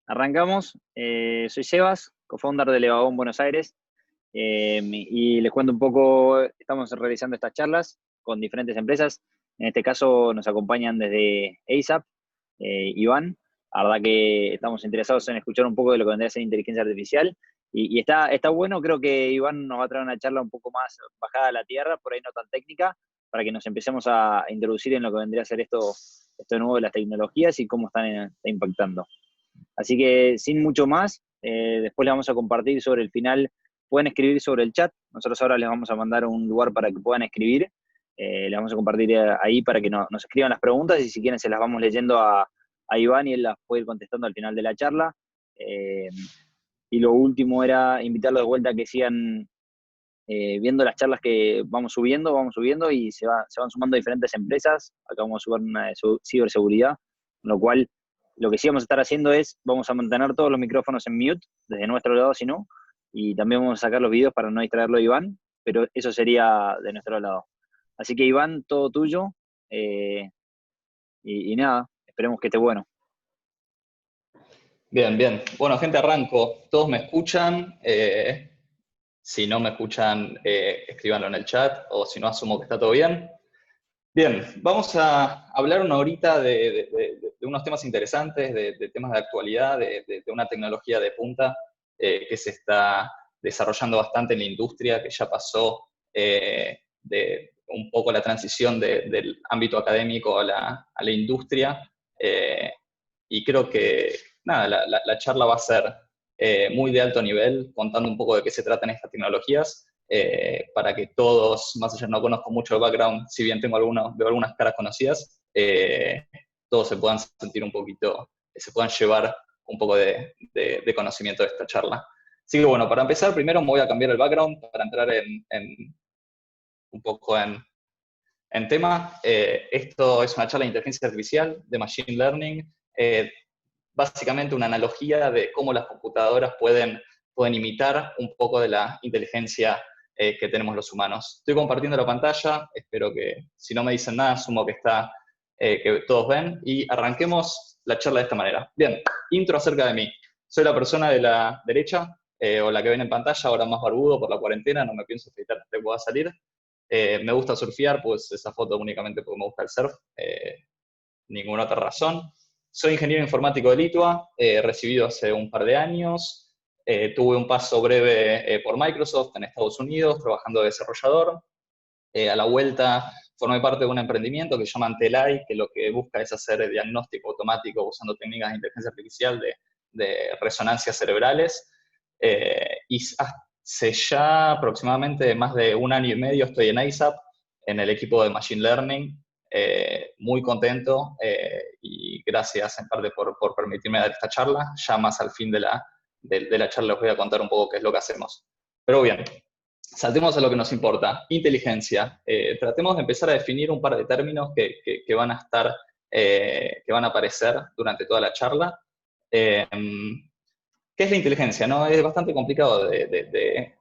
Arrancamos. Soy Sebas, co-founder de Levagón Buenos Aires, y les cuento un poco. Estamos realizando estas charlas con diferentes empresas. En este caso nos acompañan desde ASAP, Iván. La verdad que estamos interesados en escuchar un poco de lo que vendría a ser inteligencia artificial. Y está bueno. Creo que Iván nos va a traer una charla un poco más bajada a la tierra, por ahí no tan técnica, para que nos empecemos a introducir en lo que vendría a ser esto nuevo de las tecnologías y cómo está impactando. Así que sin mucho más, después les vamos a compartir sobre el final. Pueden escribir sobre el chat. Nosotros ahora les vamos a mandar un lugar para que puedan escribir. Les vamos a compartir ahí para que nos escriban las preguntas, y si quieren se las vamos leyendo a Iván y él las puede ir contestando al final de la charla. Eh, y lo último era invitarlos de vuelta a que sigan viendo las charlas que vamos subiendo, y se van sumando diferentes empresas. Acá vamos a subir una de ciberseguridad, con lo cual lo que sí vamos a estar haciendo es, vamos a mantener todos los micrófonos en mute, desde nuestro lado si no, y también vamos a sacar los videos para no distraerlo a Iván, pero eso sería de nuestro lado. Así que Iván, todo tuyo, y nada, esperemos que esté bueno. Bien, bien. Bueno, gente, arranco. ¿Todos me escuchan? Si no me escuchan, escríbanlo en el chat, o si no, asumo que está todo bien. Bien, vamos a hablar una horita de unos temas interesantes, de temas de actualidad, de una tecnología de punta que se está desarrollando bastante en la industria, que ya pasó de un poco la transición del ámbito académico a la industria. Y creo que, nada, la charla va a ser muy de alto nivel, contando un poco de qué se tratan estas tecnologías, para que todos, más allá no conozco mucho el background, si bien veo algunas caras conocidas, todos se puedan sentir un poquito, se puedan llevar un poco de conocimiento de esta charla. Así que bueno, para empezar, primero me voy a cambiar el background para entrar un poco en tema. Esto es una charla de inteligencia artificial, de machine learning, básicamente una analogía de cómo las computadoras pueden imitar un poco de la inteligencia que tenemos los humanos. Estoy compartiendo la pantalla, espero que, si no me dicen nada, asumo que que todos ven, y arranquemos la charla de esta manera. Bien, intro acerca de mí. Soy la persona de la derecha, o la que ven en pantalla, ahora más barbudo por la cuarentena, no me pienso afeitar hasta que pueda salir. Me gusta surfear, pues esa foto únicamente porque me gusta el surf, ninguna otra razón. Soy ingeniero informático de Litua, recibido hace un par de años. Tuve un paso breve por Microsoft en Estados Unidos, trabajando de desarrollador. A la vuelta formé parte de un emprendimiento que se llama Antelai, que lo que busca es hacer diagnóstico automático usando técnicas de inteligencia artificial de resonancias cerebrales. Y hace ya aproximadamente más de un año y medio estoy en ASAP, en el equipo de Machine Learning. Muy contento, y gracias en parte por permitirme dar esta charla. Ya más al fin de la charla les voy a contar un poco qué es lo que hacemos. Pero bien, saltemos a lo que nos importa. Inteligencia. Tratemos de empezar a definir un par de términos que van a aparecer durante toda la charla. ¿Qué es la inteligencia? ¿No? Es bastante complicado de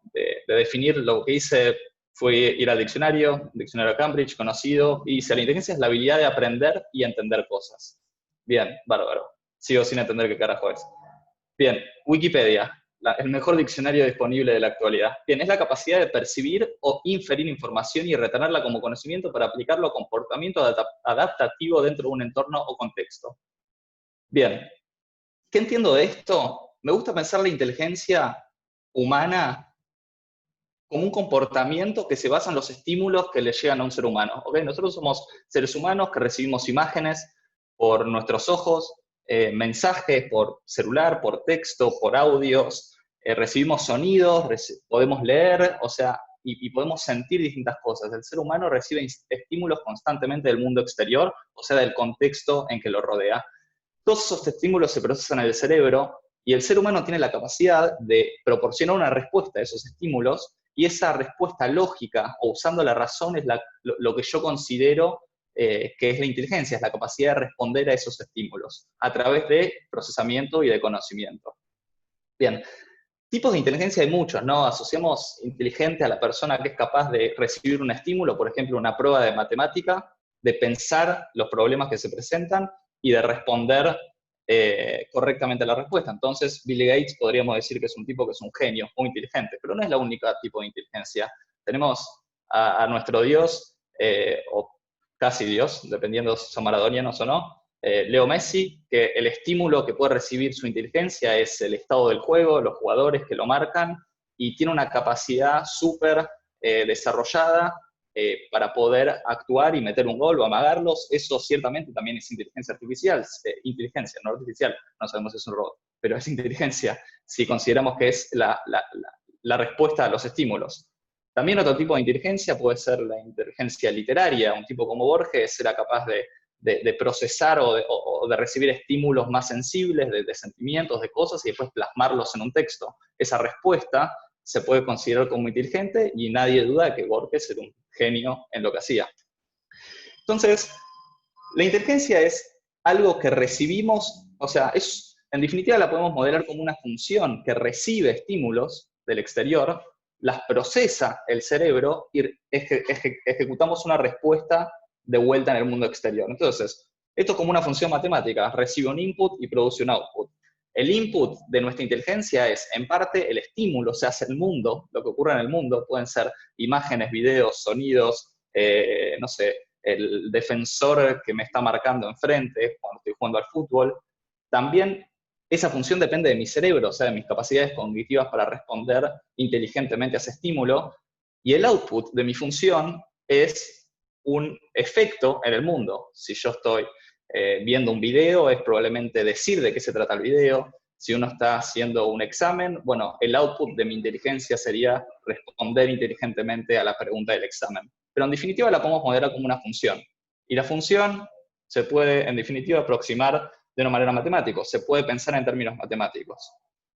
definir. Lo que hice fue ir al diccionario Cambridge, conocido, y dice: la inteligencia es la habilidad de aprender y entender cosas. Bien, bárbaro. Sigo sin entender qué carajo es. Bien, Wikipedia, el mejor diccionario disponible de la actualidad. Bien, es la capacidad de percibir o inferir información y retenerla como conocimiento para aplicarlo a comportamiento adaptativo dentro de un entorno o contexto. Bien, ¿qué entiendo de esto? Me gusta pensar la inteligencia humana como un comportamiento que se basa en los estímulos que le llegan a un ser humano. ¿Okay? Nosotros somos seres humanos que recibimos imágenes por nuestros ojos, mensajes por celular, por texto, por audios, recibimos sonidos, podemos leer, o sea, y podemos sentir distintas cosas. El ser humano recibe estímulos constantemente del mundo exterior, o sea, del contexto en que lo rodea. Todos esos estímulos se procesan en el cerebro, y el ser humano tiene la capacidad de proporcionar una respuesta a esos estímulos, y esa respuesta lógica, o usando la razón, es lo que yo considero que es la inteligencia, es la capacidad de responder a esos estímulos, a través de procesamiento y de conocimiento. Bien, tipos de inteligencia hay muchos, ¿no? Asociamos inteligente a la persona que es capaz de recibir un estímulo, por ejemplo, una prueba de matemática, de pensar los problemas que se presentan, y de responder correctamente la respuesta. Entonces, Bill Gates podríamos decir que es un tipo que es un genio, muy inteligente, pero no es la única tipo de inteligencia. Tenemos a nuestro Dios, o casi Dios, dependiendo si son maradonianos o no, Leo Messi, que el estímulo que puede recibir su inteligencia es el estado del juego, los jugadores que lo marcan, y tiene una capacidad súper desarrollada para poder actuar y meter un gol o amagarlos. Eso ciertamente también es inteligencia artificial, inteligencia, no artificial, no sabemos si es un robot, pero es inteligencia, si consideramos que es la respuesta a los estímulos. También otro tipo de inteligencia puede ser la inteligencia literaria. Un tipo como Borges era capaz de procesar o de recibir estímulos más sensibles, de sentimientos, de cosas, y después plasmarlos en un texto. Esa respuesta se puede considerar como inteligente y nadie duda de que Borges era un genio en lo que hacía. Entonces, la inteligencia es algo que recibimos, o sea, en definitiva la podemos modelar como una función que recibe estímulos del exterior, las procesa el cerebro y ejecutamos una respuesta de vuelta en el mundo exterior. Entonces, esto es como una función matemática, recibe un input y produce un output. El input de nuestra inteligencia es, en parte, el estímulo, o sea, es el mundo, lo que ocurre en el mundo, pueden ser imágenes, videos, sonidos, no sé, el defensor que me está marcando enfrente cuando estoy jugando al fútbol. También esa función depende de mi cerebro, o sea, de mis capacidades cognitivas para responder inteligentemente a ese estímulo, y el output de mi función es un efecto en el mundo. Si yo estoy viendo un video, es probablemente decir de qué se trata el video. Si uno está haciendo un examen, bueno, el output de mi inteligencia sería responder inteligentemente a la pregunta del examen. Pero en definitiva la podemos modelar como una función. Y la función se puede, en definitiva, aproximar de una manera matemática. Se puede pensar en términos matemáticos.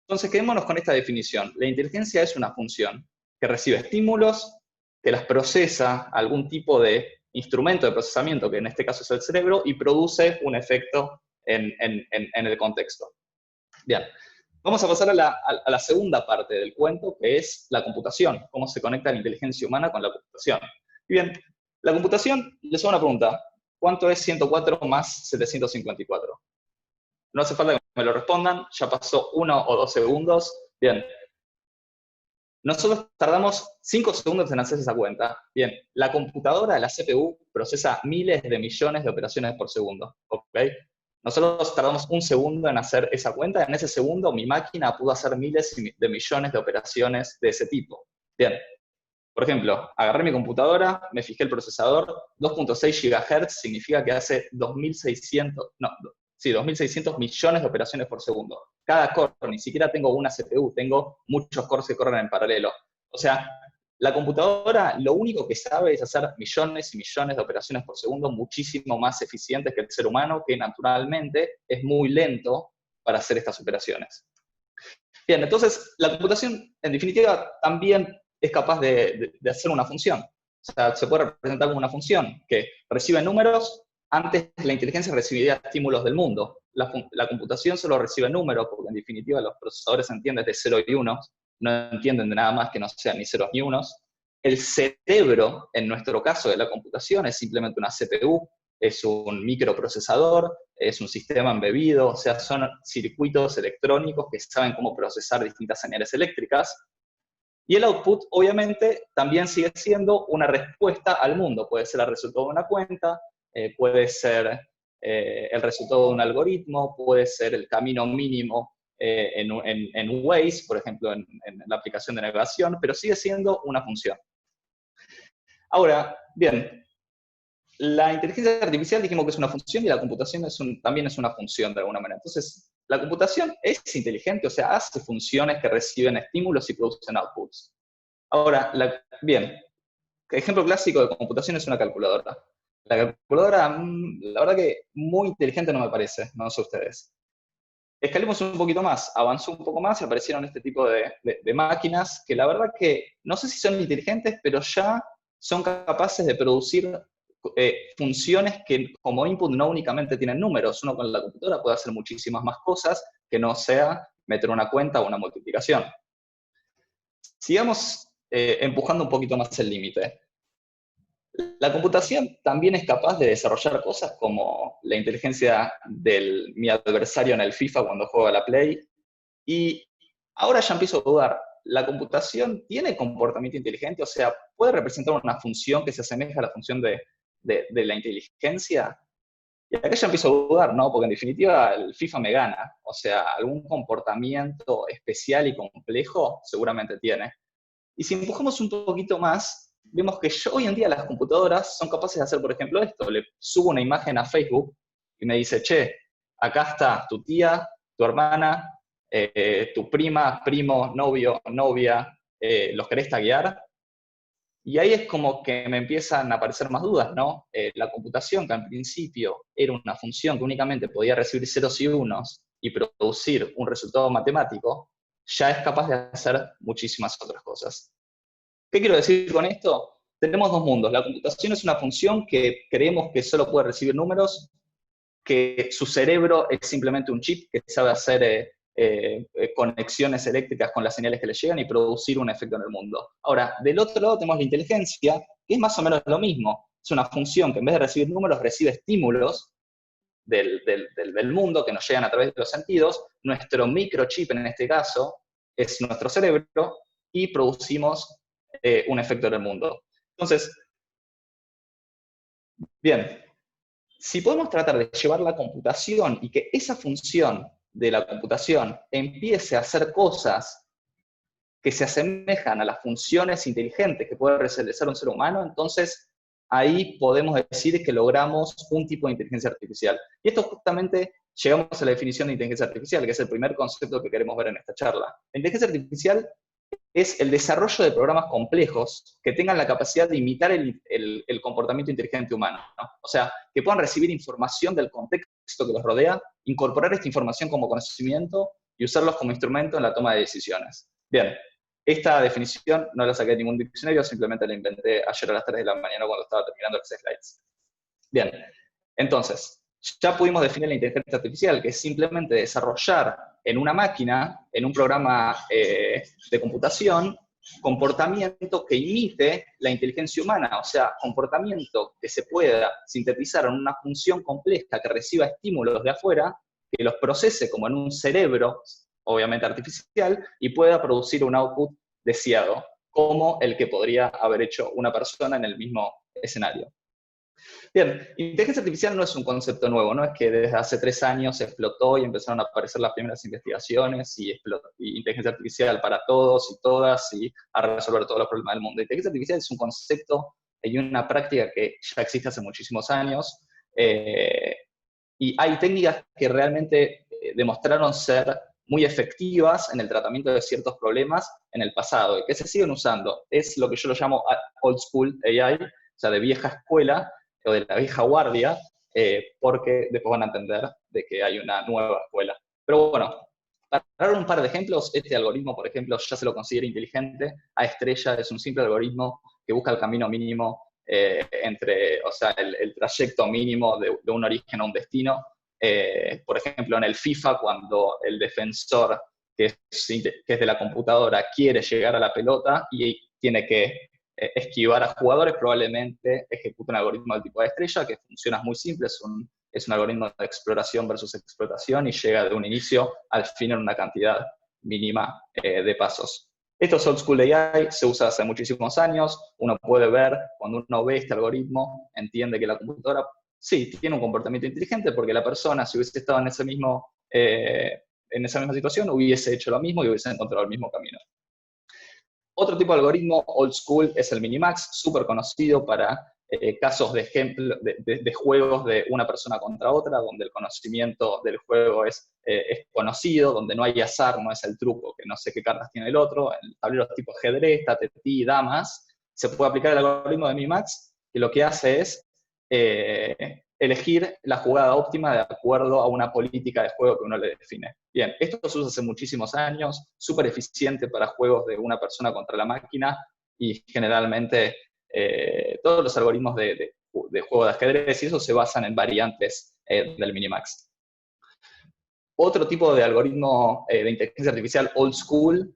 Entonces, quedémonos con esta definición. La inteligencia es una función que recibe estímulos, que las procesa algún tipo de instrumento de procesamiento, que en este caso es el cerebro, y produce un efecto en el contexto. Bien, vamos a pasar a la segunda parte del cuento, que es la computación, cómo se conecta la inteligencia humana con la computación. Y bien, la computación, les hago una pregunta. ¿Cuánto es 104 más 754? No hace falta que me lo respondan, ya pasó 1 o 2 segundos. Bien, nosotros tardamos 5 segundos en hacer esa cuenta. Bien, la computadora, la CPU, procesa miles de millones de operaciones por segundo. ¿Okay? Nosotros tardamos 1 segundo en hacer esa cuenta. En ese segundo, mi máquina pudo hacer miles de millones de operaciones de ese tipo. Bien, por ejemplo, agarré mi computadora, me fijé el procesador, 2.6 GHz significa que hace 2.600 millones de operaciones por segundo. Cada core, ni siquiera tengo una CPU, tengo muchos cores que corren en paralelo. O sea, la computadora lo único que sabe es hacer millones y millones de operaciones por segundo, muchísimo más eficientes que el ser humano, que naturalmente es muy lento para hacer estas operaciones. Bien, entonces la computación, en definitiva, también es capaz de hacer una función. O sea, se puede representar como una función que recibe números. Antes la inteligencia recibía estímulos del mundo. La computación solo recibe números, porque en definitiva los procesadores entienden de 0 y 1, no entienden de nada más que no sean ni ceros ni unos. El cerebro, en nuestro caso de la computación, es simplemente una CPU, es un microprocesador, es un sistema embebido, o sea, son circuitos electrónicos que saben cómo procesar distintas señales eléctricas. Y el output, obviamente, también sigue siendo una respuesta al mundo. Puede ser el resultado de una cuenta, puede ser el resultado de un algoritmo, puede ser el camino mínimo en Waze, por ejemplo, en la aplicación de navegación, pero sigue siendo una función. Ahora, bien, la inteligencia artificial dijimos que es una función y la computación también es una función de alguna manera. Entonces, la computación es inteligente, o sea, hace funciones que reciben estímulos y producen outputs. Ahora, bien, el ejemplo clásico de computación es una calculadora. La calculadora, la verdad que muy inteligente no me parece, no sé ustedes. Escalemos un poquito más, avanzó un poco más y aparecieron este tipo de máquinas que la verdad que no sé si son inteligentes, pero ya son capaces de producir funciones que como input no únicamente tienen números. Uno con la computadora puede hacer muchísimas más cosas que no sea meter una cuenta o una multiplicación. Sigamos empujando un poquito más el límite. La computación también es capaz de desarrollar cosas como la inteligencia de mi adversario en el FIFA cuando juega a la Play. Y ahora ya empiezo a dudar, ¿la computación tiene comportamiento inteligente? O sea, ¿puede representar una función que se asemeja a la función de la inteligencia? Y acá ya empiezo a dudar, ¿no? Porque en definitiva el FIFA me gana. O sea, algún comportamiento especial y complejo seguramente tiene. Y si empujamos un poquito más, vemos que hoy en día las computadoras son capaces de hacer, por ejemplo, esto. Le subo una imagen a Facebook y me dice, che, acá está tu tía, tu hermana, tu prima, primo, novio, novia, ¿los querés taguear? Y ahí es como que me empiezan a aparecer más dudas, ¿no? La computación, que al principio era una función que únicamente podía recibir ceros y unos y producir un resultado matemático, ya es capaz de hacer muchísimas otras cosas. ¿Qué quiero decir con esto? Tenemos dos mundos. La computación es una función que creemos que solo puede recibir números, que su cerebro es simplemente un chip que sabe hacer conexiones eléctricas con las señales que le llegan y producir un efecto en el mundo. Ahora, del otro lado tenemos la inteligencia, que es más o menos lo mismo. Es una función que en vez de recibir números, recibe estímulos del mundo que nos llegan a través de los sentidos. Nuestro microchip, en este caso, es nuestro cerebro y producimos un efecto en el mundo. Entonces, bien, si podemos tratar de llevar la computación y que esa función de la computación empiece a hacer cosas que se asemejan a las funciones inteligentes que puede realizar un ser humano, entonces ahí podemos decir que logramos un tipo de inteligencia artificial. Y esto justamente llegamos a la definición de inteligencia artificial, que es el primer concepto que queremos ver en esta charla. La inteligencia artificial es el desarrollo de programas complejos que tengan la capacidad de imitar el comportamiento inteligente humano, ¿no? O sea, que puedan recibir información del contexto que los rodea, incorporar esta información como conocimiento y usarlos como instrumento en la toma de decisiones. Bien, esta definición no la saqué de ningún diccionario, simplemente la inventé ayer a las 3 de la mañana cuando estaba terminando los slides. Bien, entonces, ya pudimos definir la inteligencia artificial, que es simplemente desarrollar en una máquina, en un programa de computación, comportamiento que imite la inteligencia humana, o sea, comportamiento que se pueda sintetizar en una función compleja que reciba estímulos de afuera, que los procese como en un cerebro, obviamente artificial, y pueda producir un output deseado, como el que podría haber hecho una persona en el mismo escenario. Bien, inteligencia artificial no es un concepto nuevo, no es que desde hace 3 años se explotó y empezaron a aparecer las primeras investigaciones y inteligencia artificial para todos y todas y a resolver todos los problemas del mundo. Inteligencia artificial es un concepto y una práctica que ya existe hace muchísimos años y hay técnicas que realmente demostraron ser muy efectivas en el tratamiento de ciertos problemas en el pasado y que se siguen usando. Es lo que yo lo llamo old school AI, o sea, de vieja escuela, o de la vieja guardia, porque después van a entender de que hay una nueva escuela. Pero bueno, para dar un par de ejemplos, este algoritmo, por ejemplo, ya se lo considera inteligente. A estrella es un simple algoritmo que busca el camino mínimo entre, o sea, el trayecto mínimo de un origen a un destino. Por ejemplo, en el FIFA, cuando el defensor que es de la computadora quiere llegar a la pelota y tiene que esquivar a jugadores, probablemente ejecuta un algoritmo del tipo de estrella, que funciona muy simple, es un algoritmo de exploración versus explotación y llega de un inicio al fin en una cantidad mínima de pasos. Esto es Old School AI, se usa hace muchísimos años, uno puede ver, cuando uno ve este algoritmo, entiende que la computadora sí tiene un comportamiento inteligente porque la persona, si hubiese estado en esa misma situación, hubiese hecho lo mismo y hubiese encontrado el mismo camino. Otro tipo de algoritmo old school es el Minimax, súper conocido para casos de ejemplo de juegos de una persona contra otra, donde el conocimiento del juego es conocido, donde no hay azar, no es el truco, que no sé qué cartas tiene el otro. En tableros tipo ajedrez, tatetí, damas, se puede aplicar el algoritmo de Minimax, que lo que hace es elegir la jugada óptima de acuerdo a una política de juego que uno le define. Bien, esto se usa hace muchísimos años, súper eficiente para juegos de una persona contra la máquina y generalmente todos los algoritmos de juego de ajedrez y eso se basan en variantes del Minimax. Otro tipo de algoritmo de inteligencia artificial old school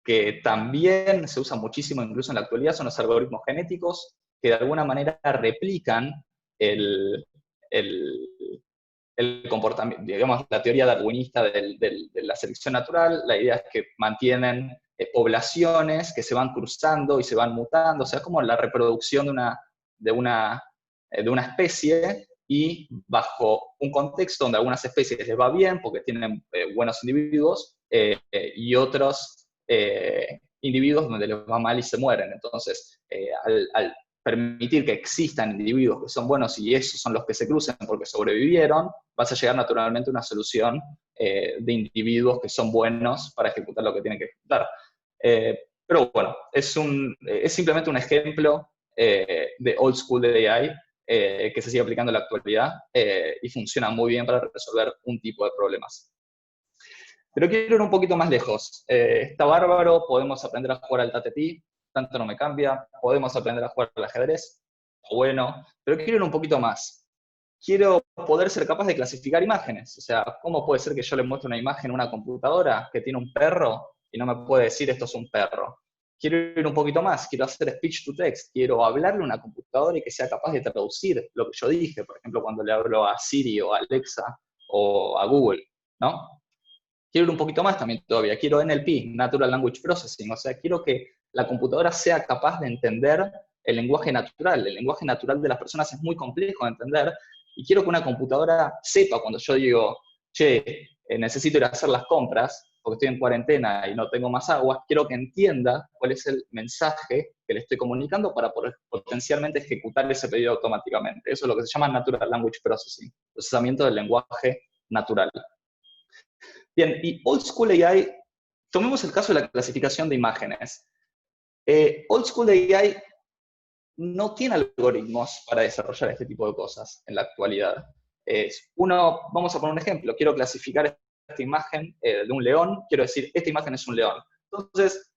que también se usa muchísimo incluso en la actualidad son los algoritmos genéticos, que de alguna manera replican el, el- el comportamiento, digamos, la teoría darwinista de la selección natural. La idea es que mantienen poblaciones que se van cruzando y se van mutando, o sea, como la reproducción de una, de una especie, y bajo un contexto donde algunas especies les va bien porque tienen buenos individuos, y otros individuos donde les va mal y se mueren. Entonces, al permitir que existan individuos que son buenos y esos son los que se crucen porque sobrevivieron, vas a llegar naturalmente a una solución de individuos que son buenos para ejecutar lo que tienen que ejecutar. Pero bueno, es simplemente un ejemplo de old school de AI que se sigue aplicando en la actualidad y funciona muy bien para resolver un tipo de problemas. Pero quiero ir un poquito más lejos. Está bárbaro, podemos aprender a jugar al tatetí, tanto no me cambia, podemos aprender a jugar al ajedrez, está bueno, pero quiero ir un poquito más. Quiero poder ser capaz de clasificar imágenes. O sea, ¿cómo puede ser que yo le muestre una imagen a una computadora que tiene un perro y no me puede decir esto es un perro? Quiero ir un poquito más, quiero hacer speech to text, quiero hablarle a una computadora y que sea capaz de traducir lo que yo dije, por ejemplo, cuando le hablo a Siri o a Alexa o a Google, ¿no? Quiero ir un poquito más también todavía, quiero NLP, Natural Language Processing, o sea, quiero que la computadora sea capaz de entender el lenguaje natural. El lenguaje natural de las personas es muy complejo de entender, y quiero que una computadora sepa cuando yo digo, che, necesito ir a hacer las compras, porque estoy en cuarentena y no tengo más agua, quiero que entienda cuál es el mensaje que le estoy comunicando para poder potencialmente ejecutar ese pedido automáticamente. Eso es lo que se llama Natural Language Processing, procesamiento del lenguaje natural. Bien, y Old School AI, tomemos el caso de la clasificación de imágenes. Old School AI no tiene algoritmos para desarrollar este tipo de cosas en la actualidad. Vamos a poner un ejemplo, quiero clasificar esta imagen de un león, quiero decir, esta imagen es un león. Entonces,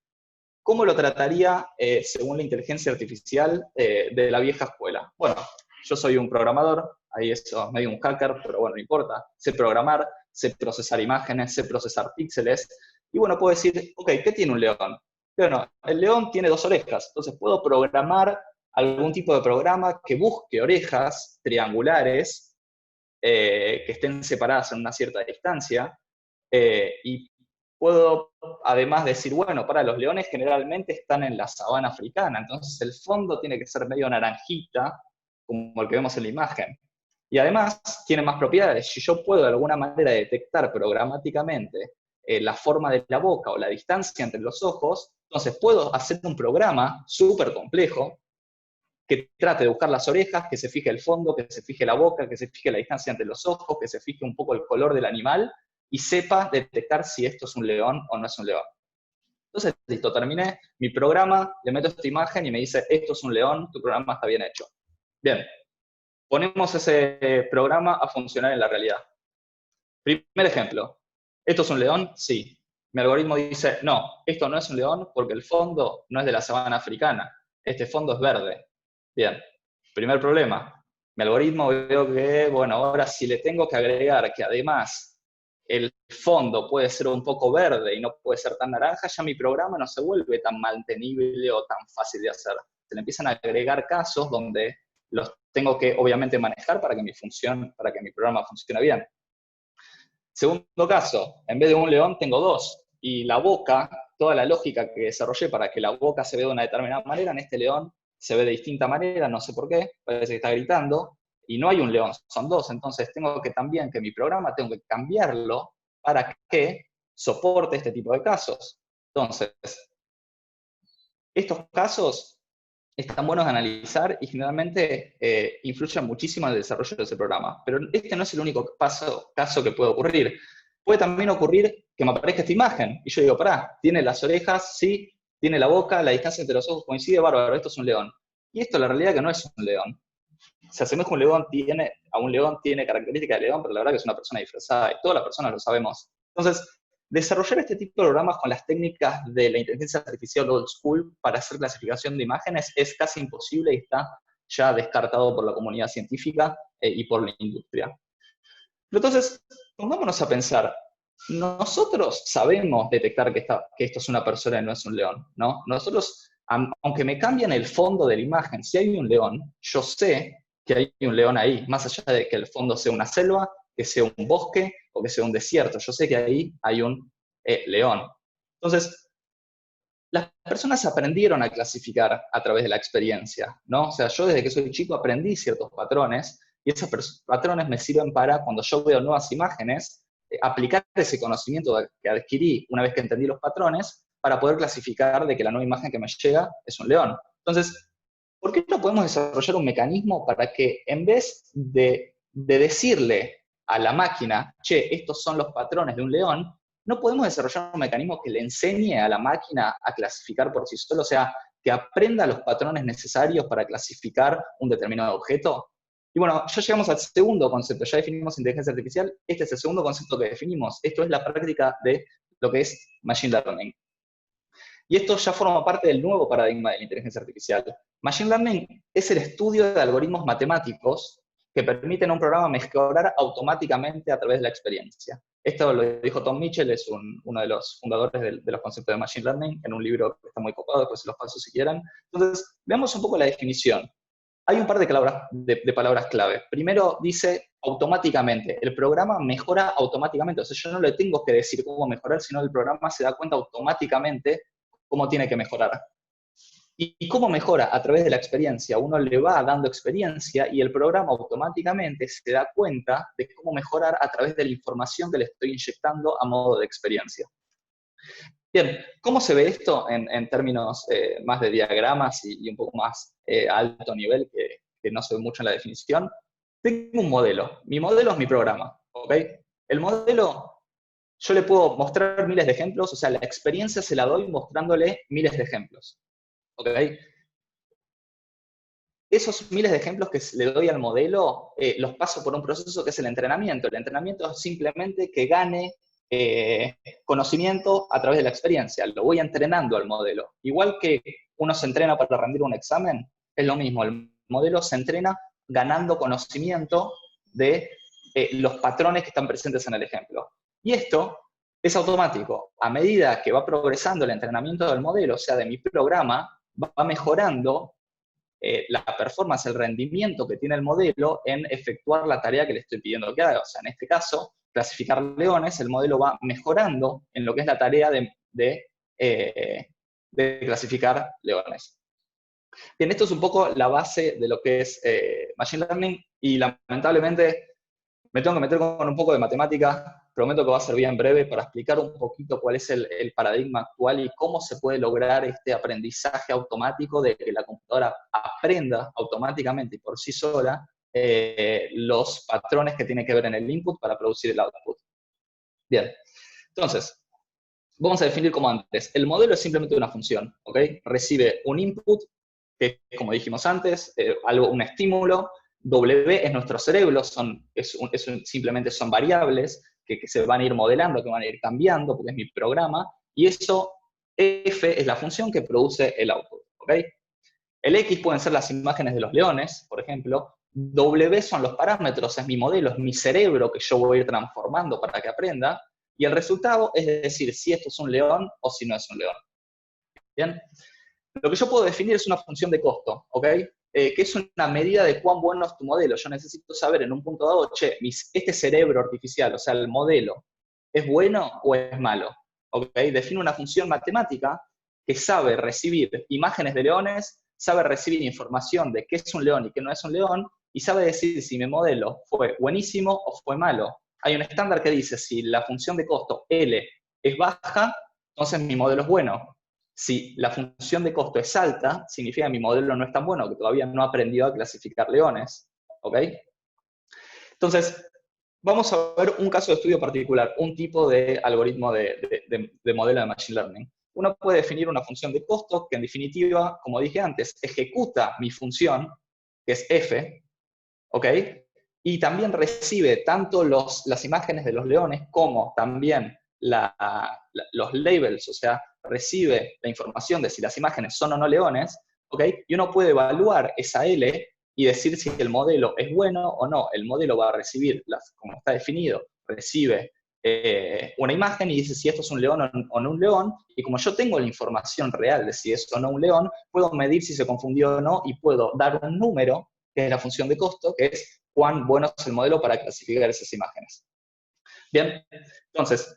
¿cómo lo trataría según la inteligencia artificial de la vieja escuela? Bueno, yo soy un programador, ahí eso, medio un hacker, pero bueno, no importa. Sé programar, sé procesar imágenes, sé procesar píxeles, y bueno, puedo decir, ok, ¿qué tiene un león? Bueno, el león tiene 2 orejas, entonces puedo programar algún tipo de programa que busque orejas triangulares que estén separadas en una cierta distancia, y puedo además decir, bueno, para los leones generalmente están en la sabana africana, entonces el fondo tiene que ser medio naranjita, como el que vemos en la imagen. Y además tiene más propiedades. Si yo puedo de alguna manera detectar programáticamente la forma de la boca o la distancia entre los ojos, entonces puedo hacer un programa súper complejo que trate de buscar las orejas, que se fije el fondo, que se fije la boca, que se fije la distancia entre los ojos, que se fije un poco el color del animal, y sepa detectar si esto es un león o no es un león. Entonces, listo, terminé mi programa, le meto esta imagen y me dice, esto es un león, tu programa está bien hecho. Bien, ponemos ese programa a funcionar en la realidad. Primer ejemplo, ¿esto es un león? Sí. Mi algoritmo dice, no, esto no es un león porque el fondo no es de la sabana africana, este fondo es verde. Bien, primer problema. Mi algoritmo veo que, bueno, ahora si le tengo que agregar que además el fondo puede ser un poco verde y no puede ser tan naranja, ya mi programa no se vuelve tan mantenible o tan fácil de hacer. Se le empiezan a agregar casos donde los tengo que obviamente manejar para que mi programa funcione bien. Segundo caso, en vez de un león tengo 2, y la boca, toda la lógica que desarrollé para que la boca se vea de una determinada manera, en este león se ve de distinta manera, no sé por qué, parece que está gritando, y no hay un león, son 2, entonces tengo que también, que mi programa tengo que cambiarlo para que soporte este tipo de casos. Entonces, estos casos están buenos de analizar y generalmente influyen muchísimo en el desarrollo de ese programa. Pero este no es el único caso que puede ocurrir. Puede también ocurrir que me aparezca esta imagen y yo digo, pará, tiene las orejas, sí, tiene la boca, la distancia entre los ojos coincide, bárbaro, esto es un león. Y esto la realidad que no es un león. Se asemeja a un león, tiene características de león, pero la verdad que es una persona disfrazada y todas las personas lo sabemos. Entonces, desarrollar este tipo de programas con las técnicas de la inteligencia artificial old school para hacer clasificación de imágenes es casi imposible y está ya descartado por la comunidad científica y por la industria. Pero entonces, pongámonos a pensar, nosotros sabemos detectar que esto es una persona y no es un león, ¿no? Nosotros Aunque me cambien el fondo de la imagen, si hay un león, yo sé que hay un león ahí, más allá de que el fondo sea una selva, que sea un bosque o que sea un desierto. Yo sé que ahí hay un león. Entonces, las personas aprendieron a clasificar a través de la experiencia, ¿no? O sea, yo desde que soy chico aprendí ciertos patrones y esos patrones me sirven para, cuando yo veo nuevas imágenes, aplicar ese conocimiento que adquirí una vez que entendí los patrones para poder clasificar de que la nueva imagen que me llega es un león. Entonces, ¿por qué no podemos desarrollar un mecanismo para que en vez de decirle a la máquina, che, estos son los patrones de un león, no podemos desarrollar un mecanismo que le enseñe a la máquina a clasificar por sí solo, o sea, que aprenda los patrones necesarios para clasificar un determinado objeto? Y bueno, ya llegamos al segundo concepto, ya definimos inteligencia artificial, este es el segundo concepto que definimos, esto es la práctica de lo que es Machine Learning. Y esto ya forma parte del nuevo paradigma de la inteligencia artificial. Machine Learning es el estudio de algoritmos matemáticos que permiten a un programa mejorar automáticamente a través de la experiencia. Esto lo dijo Tom Mitchell, es uno de los fundadores de los conceptos de Machine Learning, en un libro que está muy copado, después se los paso si quieren. Entonces, veamos un poco la definición. Hay un par de palabras clave. Primero dice automáticamente. El programa mejora automáticamente. O sea, yo no le tengo que decir cómo mejorar, sino el programa se da cuenta automáticamente cómo tiene que mejorar. ¿Y cómo mejora? A través de la experiencia. Uno le va dando experiencia y el programa automáticamente se da cuenta de cómo mejorar a través de la información que le estoy inyectando a modo de experiencia. Bien, ¿cómo se ve esto en términos más de diagramas y un poco más alto nivel, que no se ve mucho en la definición? Tengo un modelo. Mi modelo es mi programa, ¿ok? El modelo, yo le puedo mostrar miles de ejemplos, o sea, la experiencia se la doy mostrándole miles de ejemplos, ¿ok? Esos miles de ejemplos que le doy al modelo, los paso por un proceso que es el entrenamiento. El entrenamiento es simplemente que gane conocimiento a través de la experiencia. Lo voy entrenando al modelo. Igual que uno se entrena para rendir un examen, es lo mismo. El modelo se entrena ganando conocimiento de los patrones que están presentes en el ejemplo. Y esto es automático. A medida que va progresando el entrenamiento del modelo, o sea, de mi programa, va mejorando la performance, el rendimiento que tiene el modelo en efectuar la tarea que le estoy pidiendo que haga. O sea, en este caso, clasificar leones, el modelo va mejorando en lo que es la tarea de clasificar leones. Bien, esto es un poco la base de lo que es Machine Learning y lamentablemente me tengo que meter con un poco de matemática. Prometo que va a ser bien breve para explicar un poquito cuál es el paradigma actual y cómo se puede lograr este aprendizaje automático de que la computadora aprenda automáticamente y por sí sola los patrones que tiene que ver en el input para producir el output. Bien, entonces, vamos a definir como antes. El modelo es simplemente una función, ¿ok? Recibe un input, que como dijimos antes, un estímulo. W es nuestro cerebro, simplemente son variables que se van a ir modelando, que van a ir cambiando, porque es mi programa, y eso, F, es la función que produce el output, ¿ok? El X pueden ser las imágenes de los leones, por ejemplo. W son los parámetros, es mi modelo, es mi cerebro que yo voy a ir transformando para que aprenda, y el resultado es decir si esto es un león o si no es un león. ¿Bien? Lo que yo puedo definir es una función de costo, ¿ok? Que es una medida de cuán bueno es tu modelo. Yo necesito saber en un punto dado, che, este cerebro artificial, o sea, el modelo, ¿es bueno o es malo? ¿Ok? Defino una función matemática que sabe recibir imágenes de leones, sabe recibir información de qué es un león y qué no es un león, y sabe decir si mi modelo fue buenísimo o fue malo. Hay un estándar que dice, si la función de costo L es baja, entonces mi modelo es bueno. Si la función de costo es alta, significa que mi modelo no es tan bueno, que todavía no aprendió a clasificar leones. ¿Ok? Entonces, vamos a ver un caso de estudio particular, un tipo de algoritmo de modelo de Machine Learning. Uno puede definir una función de costo que en definitiva, como dije antes, ejecuta mi función, que es f, ¿ok? Y también recibe tanto las imágenes de los leones como también los labels, o sea, recibe la información de si las imágenes son o no leones, ¿ok? Y uno puede evaluar esa L y decir si el modelo es bueno o no. El modelo va a recibir, como está definido, recibe una imagen y dice si esto es un león o no un león, y como yo tengo la información real de si es o no un león, puedo medir si se confundió o no, y puedo dar un número, que es la función de costo, que es cuán bueno es el modelo para clasificar esas imágenes. Bien, entonces,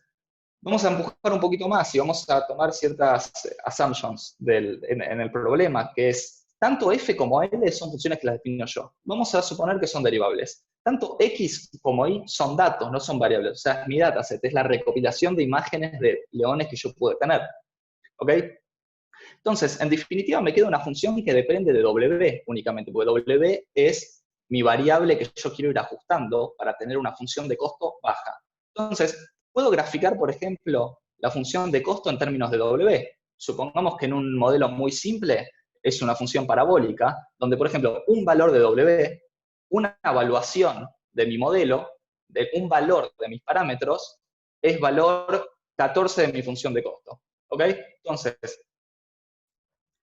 vamos a empujar un poquito más y vamos a tomar ciertas assumptions en el problema, que es, tanto f como l son funciones que las defino yo. Vamos a suponer que son derivables. Tanto x como y son datos, no son variables. O sea, es mi dataset, es la recopilación de imágenes de leones que yo puedo tener. ¿Ok? Entonces, en definitiva, me queda una función que depende de w únicamente, porque w es mi variable que yo quiero ir ajustando para tener una función de costo baja. Entonces, puedo graficar, por ejemplo, la función de costo en términos de w. Supongamos que en un modelo muy simple es una función parabólica, donde, por ejemplo, un valor de w, una evaluación de mi modelo, de un valor de mis parámetros, es valor 14 de mi función de costo. ¿Ok? Entonces,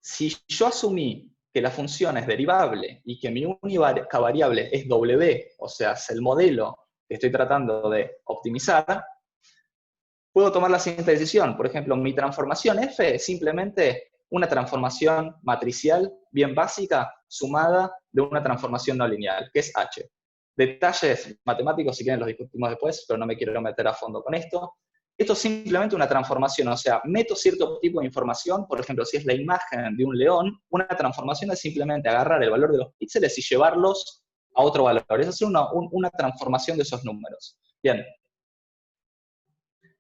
si yo asumí que la función es derivable y que mi única variable es w, o sea, es el modelo que estoy tratando de optimizar, puedo tomar la siguiente decisión. Por ejemplo, mi transformación f es simplemente una transformación matricial bien básica sumada de una transformación no lineal, que es h. Detalles matemáticos, si quieren, los discutimos después, pero no me quiero meter a fondo con esto. Esto es simplemente una transformación, o sea, meto cierto tipo de información, por ejemplo, si es la imagen de un león, una transformación es simplemente agarrar el valor de los píxeles y llevarlos a otro valor. Es hacer una transformación de esos números. Bien.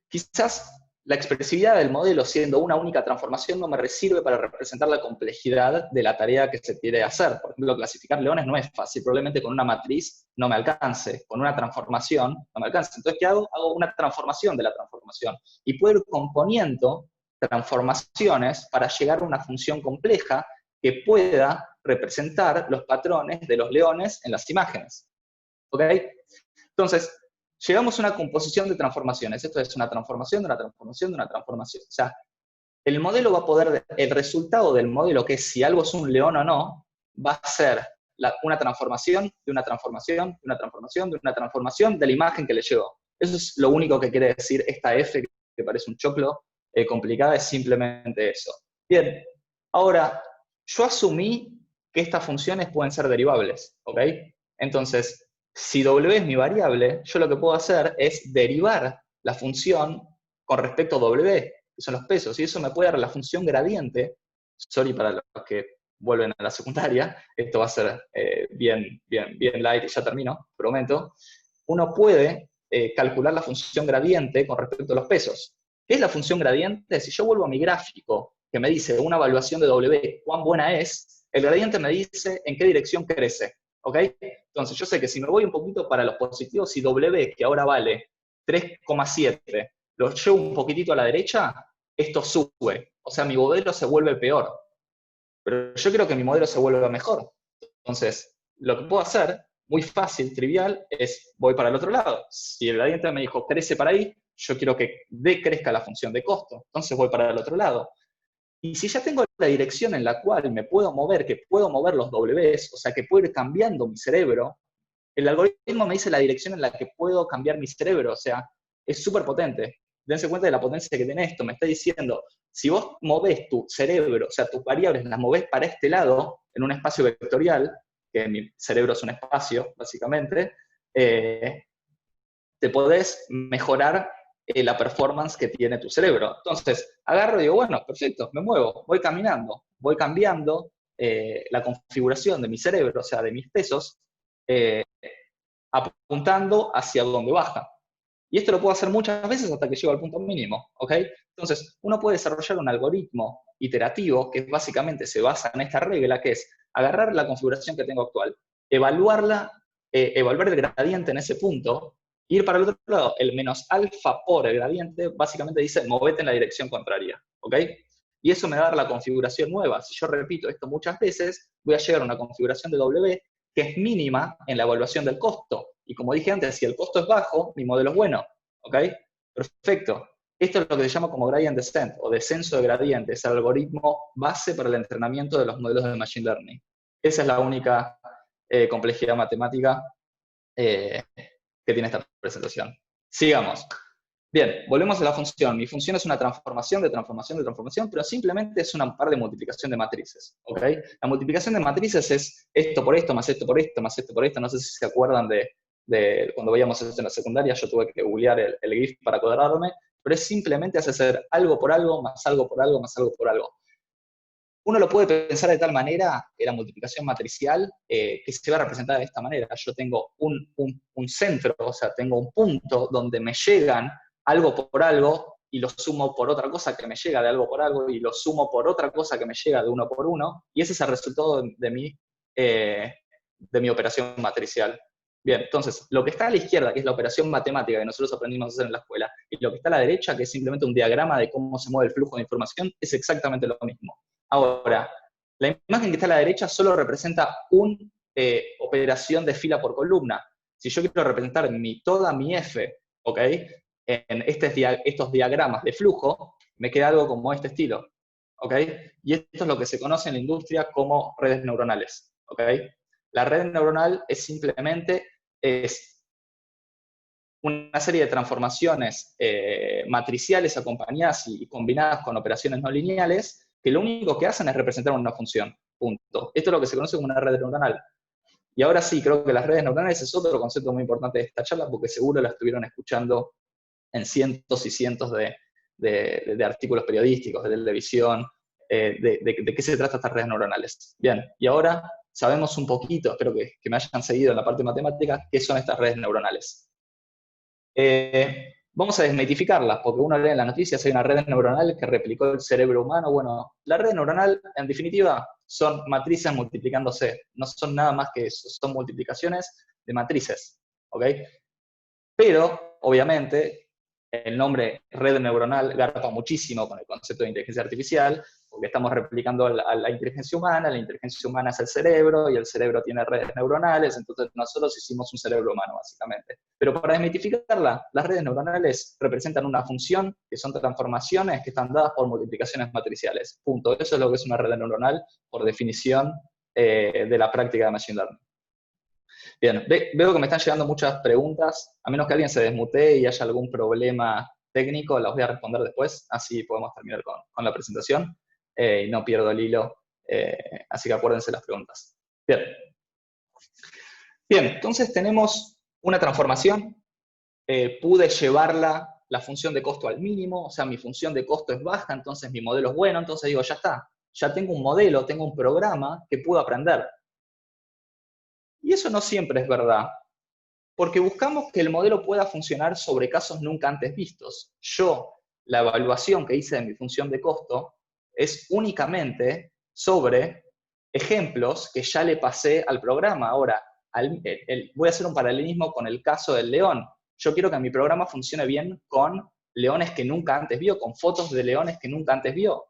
Quizás la expresividad del modelo, siendo una única transformación, no me sirve para representar la complejidad de la tarea que se quiere hacer. Por ejemplo, clasificar leones no es fácil, probablemente con una matriz no me alcance, con una transformación no me alcance. Entonces, ¿qué hago? Hago una transformación de la transformación y puedo ir componiendo transformaciones para llegar a una función compleja que pueda representar los patrones de los leones en las imágenes. ¿Ok? Entonces, llegamos a una composición de transformaciones. Esto es una transformación de una transformación de una transformación. O sea, el modelo va a poder, el resultado del modelo, que es si algo es un león o no, va a ser una transformación de una transformación de una transformación de una transformación de la imagen que le llegó. Eso es lo único que quiere decir esta F, que parece un choclo complicada, es simplemente eso. Bien, ahora, yo asumí que estas funciones pueden ser derivables, ¿ok? Entonces, si W es mi variable, yo lo que puedo hacer es derivar la función con respecto a W, que son los pesos, y eso me puede dar la función gradiente. Sorry para los que vuelven a la secundaria, esto va a ser bien light y ya termino, prometo. Uno puede calcular la función gradiente con respecto a los pesos. ¿Qué es la función gradiente? Si yo vuelvo a mi gráfico, que me dice una evaluación de W, cuán buena es, el gradiente me dice en qué dirección crece. ¿Ok? Entonces, yo sé que si me voy un poquito para los positivos, si W, que ahora vale 3,7, lo llevo un poquitito a la derecha, esto sube. O sea, mi modelo se vuelve peor. Pero yo quiero que mi modelo se vuelva mejor. Entonces, lo que puedo hacer, muy fácil, trivial, es voy para el otro lado. Si el gradiente me dijo crece para ahí, yo quiero que decrezca la función de costo. Entonces voy para el otro lado. Y si ya tengo la dirección en la cual me puedo mover, que puedo mover los Ws, o sea, que puedo ir cambiando mi cerebro, el algoritmo me dice la dirección en la que puedo cambiar mi cerebro, o sea, es súper potente. Dense cuenta de la potencia que tiene esto. Me está diciendo, si vos movés tu cerebro, o sea, tus variables las movés para este lado, en un espacio vectorial, que mi cerebro es un espacio, básicamente, te podés mejorar la performance que tiene tu cerebro. Entonces, agarro y digo, bueno, perfecto, me muevo, voy caminando, voy cambiando la configuración de mi cerebro, o sea, de mis pesos, apuntando hacia donde baja. Y esto lo puedo hacer muchas veces hasta que llego al punto mínimo, ¿ok? Entonces, uno puede desarrollar un algoritmo iterativo que básicamente se basa en esta regla, que es agarrar la configuración que tengo actual, evaluarla, evaluar el gradiente en ese punto, ir para el otro lado. El menos alfa por el gradiente básicamente dice movete en la dirección contraria, ¿ok? Y eso me va a dar la configuración nueva. Si yo repito esto muchas veces, voy a llegar a una configuración de W que es mínima en la evaluación del costo. Y como dije antes, si el costo es bajo, mi modelo es bueno. ¿Ok? Perfecto. Esto es lo que se llama como gradient descent, o descenso de gradiente. Es el algoritmo base para el entrenamiento de los modelos de Machine Learning. Esa es la única complejidad matemática que tiene esta presentación. Sigamos. Bien, volvemos a la función. Mi función es una transformación de transformación de transformación, pero simplemente es una par de multiplicación de matrices, ¿ok? La multiplicación de matrices es esto por esto, más esto por esto, más esto por esto. No sé si se acuerdan de cuando veíamos esto en la secundaria, yo tuve que googlear el GIF para acordarme, pero es simplemente hacer algo por algo, más algo por algo, más algo por algo. Uno lo puede pensar de tal manera, la multiplicación matricial, que se va a representar de esta manera. Yo tengo un centro, o sea, tengo un punto donde me llegan algo por algo y lo sumo por otra cosa que me llega de algo por algo y lo sumo por otra cosa que me llega de uno por uno, y ese es el resultado de mi operación matricial. Bien, entonces, lo que está a la izquierda, que es la operación matemática que nosotros aprendimos a hacer en la escuela, y lo que está a la derecha, que es simplemente un diagrama de cómo se mueve el flujo de información, es exactamente lo mismo. Ahora, la imagen que está a la derecha solo representa una operación de fila por columna. Si yo quiero representar toda mi F, ¿ok? En estos diagramas de flujo, me queda algo como este estilo, ¿ok? Y esto es lo que se conoce en la industria como redes neuronales, ¿ok? La red neuronal es simplemente una serie de transformaciones matriciales acompañadas y combinadas con operaciones no lineales que lo único que hacen es representar una función, punto. Esto es lo que se conoce como una red neuronal. Y ahora sí, creo que las redes neuronales es otro concepto muy importante de esta charla, porque seguro la estuvieron escuchando en cientos y cientos de artículos periodísticos, de televisión, de qué se trata estas redes neuronales. Bien, y ahora sabemos un poquito, espero que me hayan seguido en la parte matemática, qué son estas redes neuronales. Vamos a desmitificarlas, porque uno lee en las noticias hay una red neuronal que replicó el cerebro humano. Bueno, la red neuronal, en definitiva, son matrices multiplicándose. No son nada más que eso, son multiplicaciones de matrices, ¿ok? Pero, obviamente, el nombre red neuronal garpa muchísimo con el concepto de inteligencia artificial, porque estamos replicando a la inteligencia humana es el cerebro, y el cerebro tiene redes neuronales, entonces nosotros hicimos un cerebro humano, básicamente. Pero para desmitificarla, las redes neuronales representan una función, que son transformaciones que están dadas por multiplicaciones matriciales. Punto. Eso es lo que es una red neuronal, por definición de la práctica de Machine Learning. Bien, veo que me están llegando muchas preguntas. A menos que alguien se desmutee y haya algún problema técnico, las voy a responder después, así podemos terminar con la presentación y no pierdo el hilo, así que acuérdense las preguntas. Bien. Bien, entonces tenemos una transformación. Pude llevarla, la función de costo al mínimo, o sea, mi función de costo es baja, entonces mi modelo es bueno, entonces digo, ya está, ya tengo un modelo, tengo un programa que puedo aprender. Y eso no siempre es verdad, porque buscamos que el modelo pueda funcionar sobre casos nunca antes vistos. Yo, la evaluación que hice de mi función de costo es únicamente sobre ejemplos que ya le pasé al programa. Ahora, voy a hacer un paralelismo con el caso del león. Yo quiero que mi programa funcione bien con leones que nunca antes vio, con fotos de leones que nunca antes vio.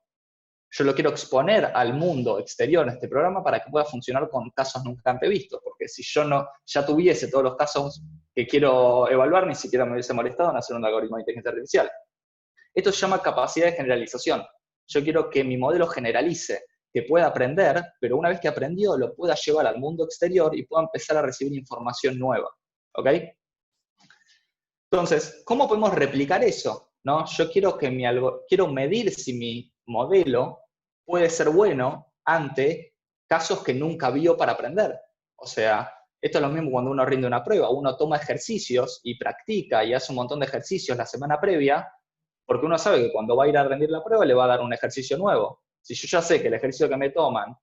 Yo lo quiero exponer al mundo exterior en este programa para que pueda funcionar con casos nunca antes vistos, porque si yo no ya tuviese todos los casos que quiero evaluar, ni siquiera me hubiese molestado en hacer un algoritmo de inteligencia artificial. Esto se llama capacidad de generalización. Yo quiero que mi modelo generalice, que pueda aprender, pero una vez que aprendió, lo pueda llevar al mundo exterior y pueda empezar a recibir información nueva. ¿Ok? Entonces, ¿cómo podemos replicar eso? ¿No? Yo quiero medir si mi modelo puede ser bueno ante casos que nunca vio para aprender. O sea, esto es lo mismo cuando uno rinde una prueba. Uno toma ejercicios y practica y hace un montón de ejercicios la semana previa, porque uno sabe que cuando va a ir a rendir la prueba le va a dar un ejercicio nuevo. Si yo ya sé que el ejercicio que me toman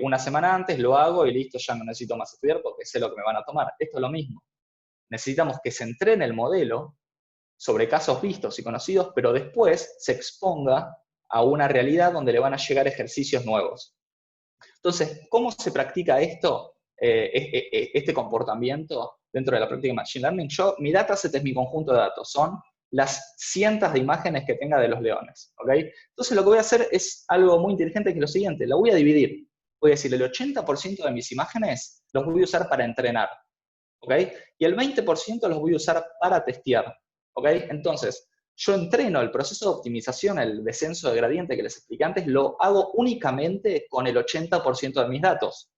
una semana antes, lo hago y listo, ya no necesito más estudiar porque sé lo que me van a tomar. Esto es lo mismo. Necesitamos que se entrene el modelo sobre casos vistos y conocidos, pero después se exponga a una realidad donde le van a llegar ejercicios nuevos. Entonces, ¿cómo se practica esto, este comportamiento dentro de la práctica de Machine Learning? Mi dataset es mi conjunto de datos, son las cientos de imágenes que tenga de los leones. ¿Okay? Entonces, lo que voy a hacer es algo muy inteligente, que es lo siguiente, lo voy a dividir. Voy a decir, el 80% de mis imágenes los voy a usar para entrenar. ¿Okay? Y el 20% los voy a usar para testear. ¿Okay? Entonces, yo entreno el proceso de optimización, el descenso de gradiente que les expliqué antes, lo hago únicamente con el 80% de mis datos.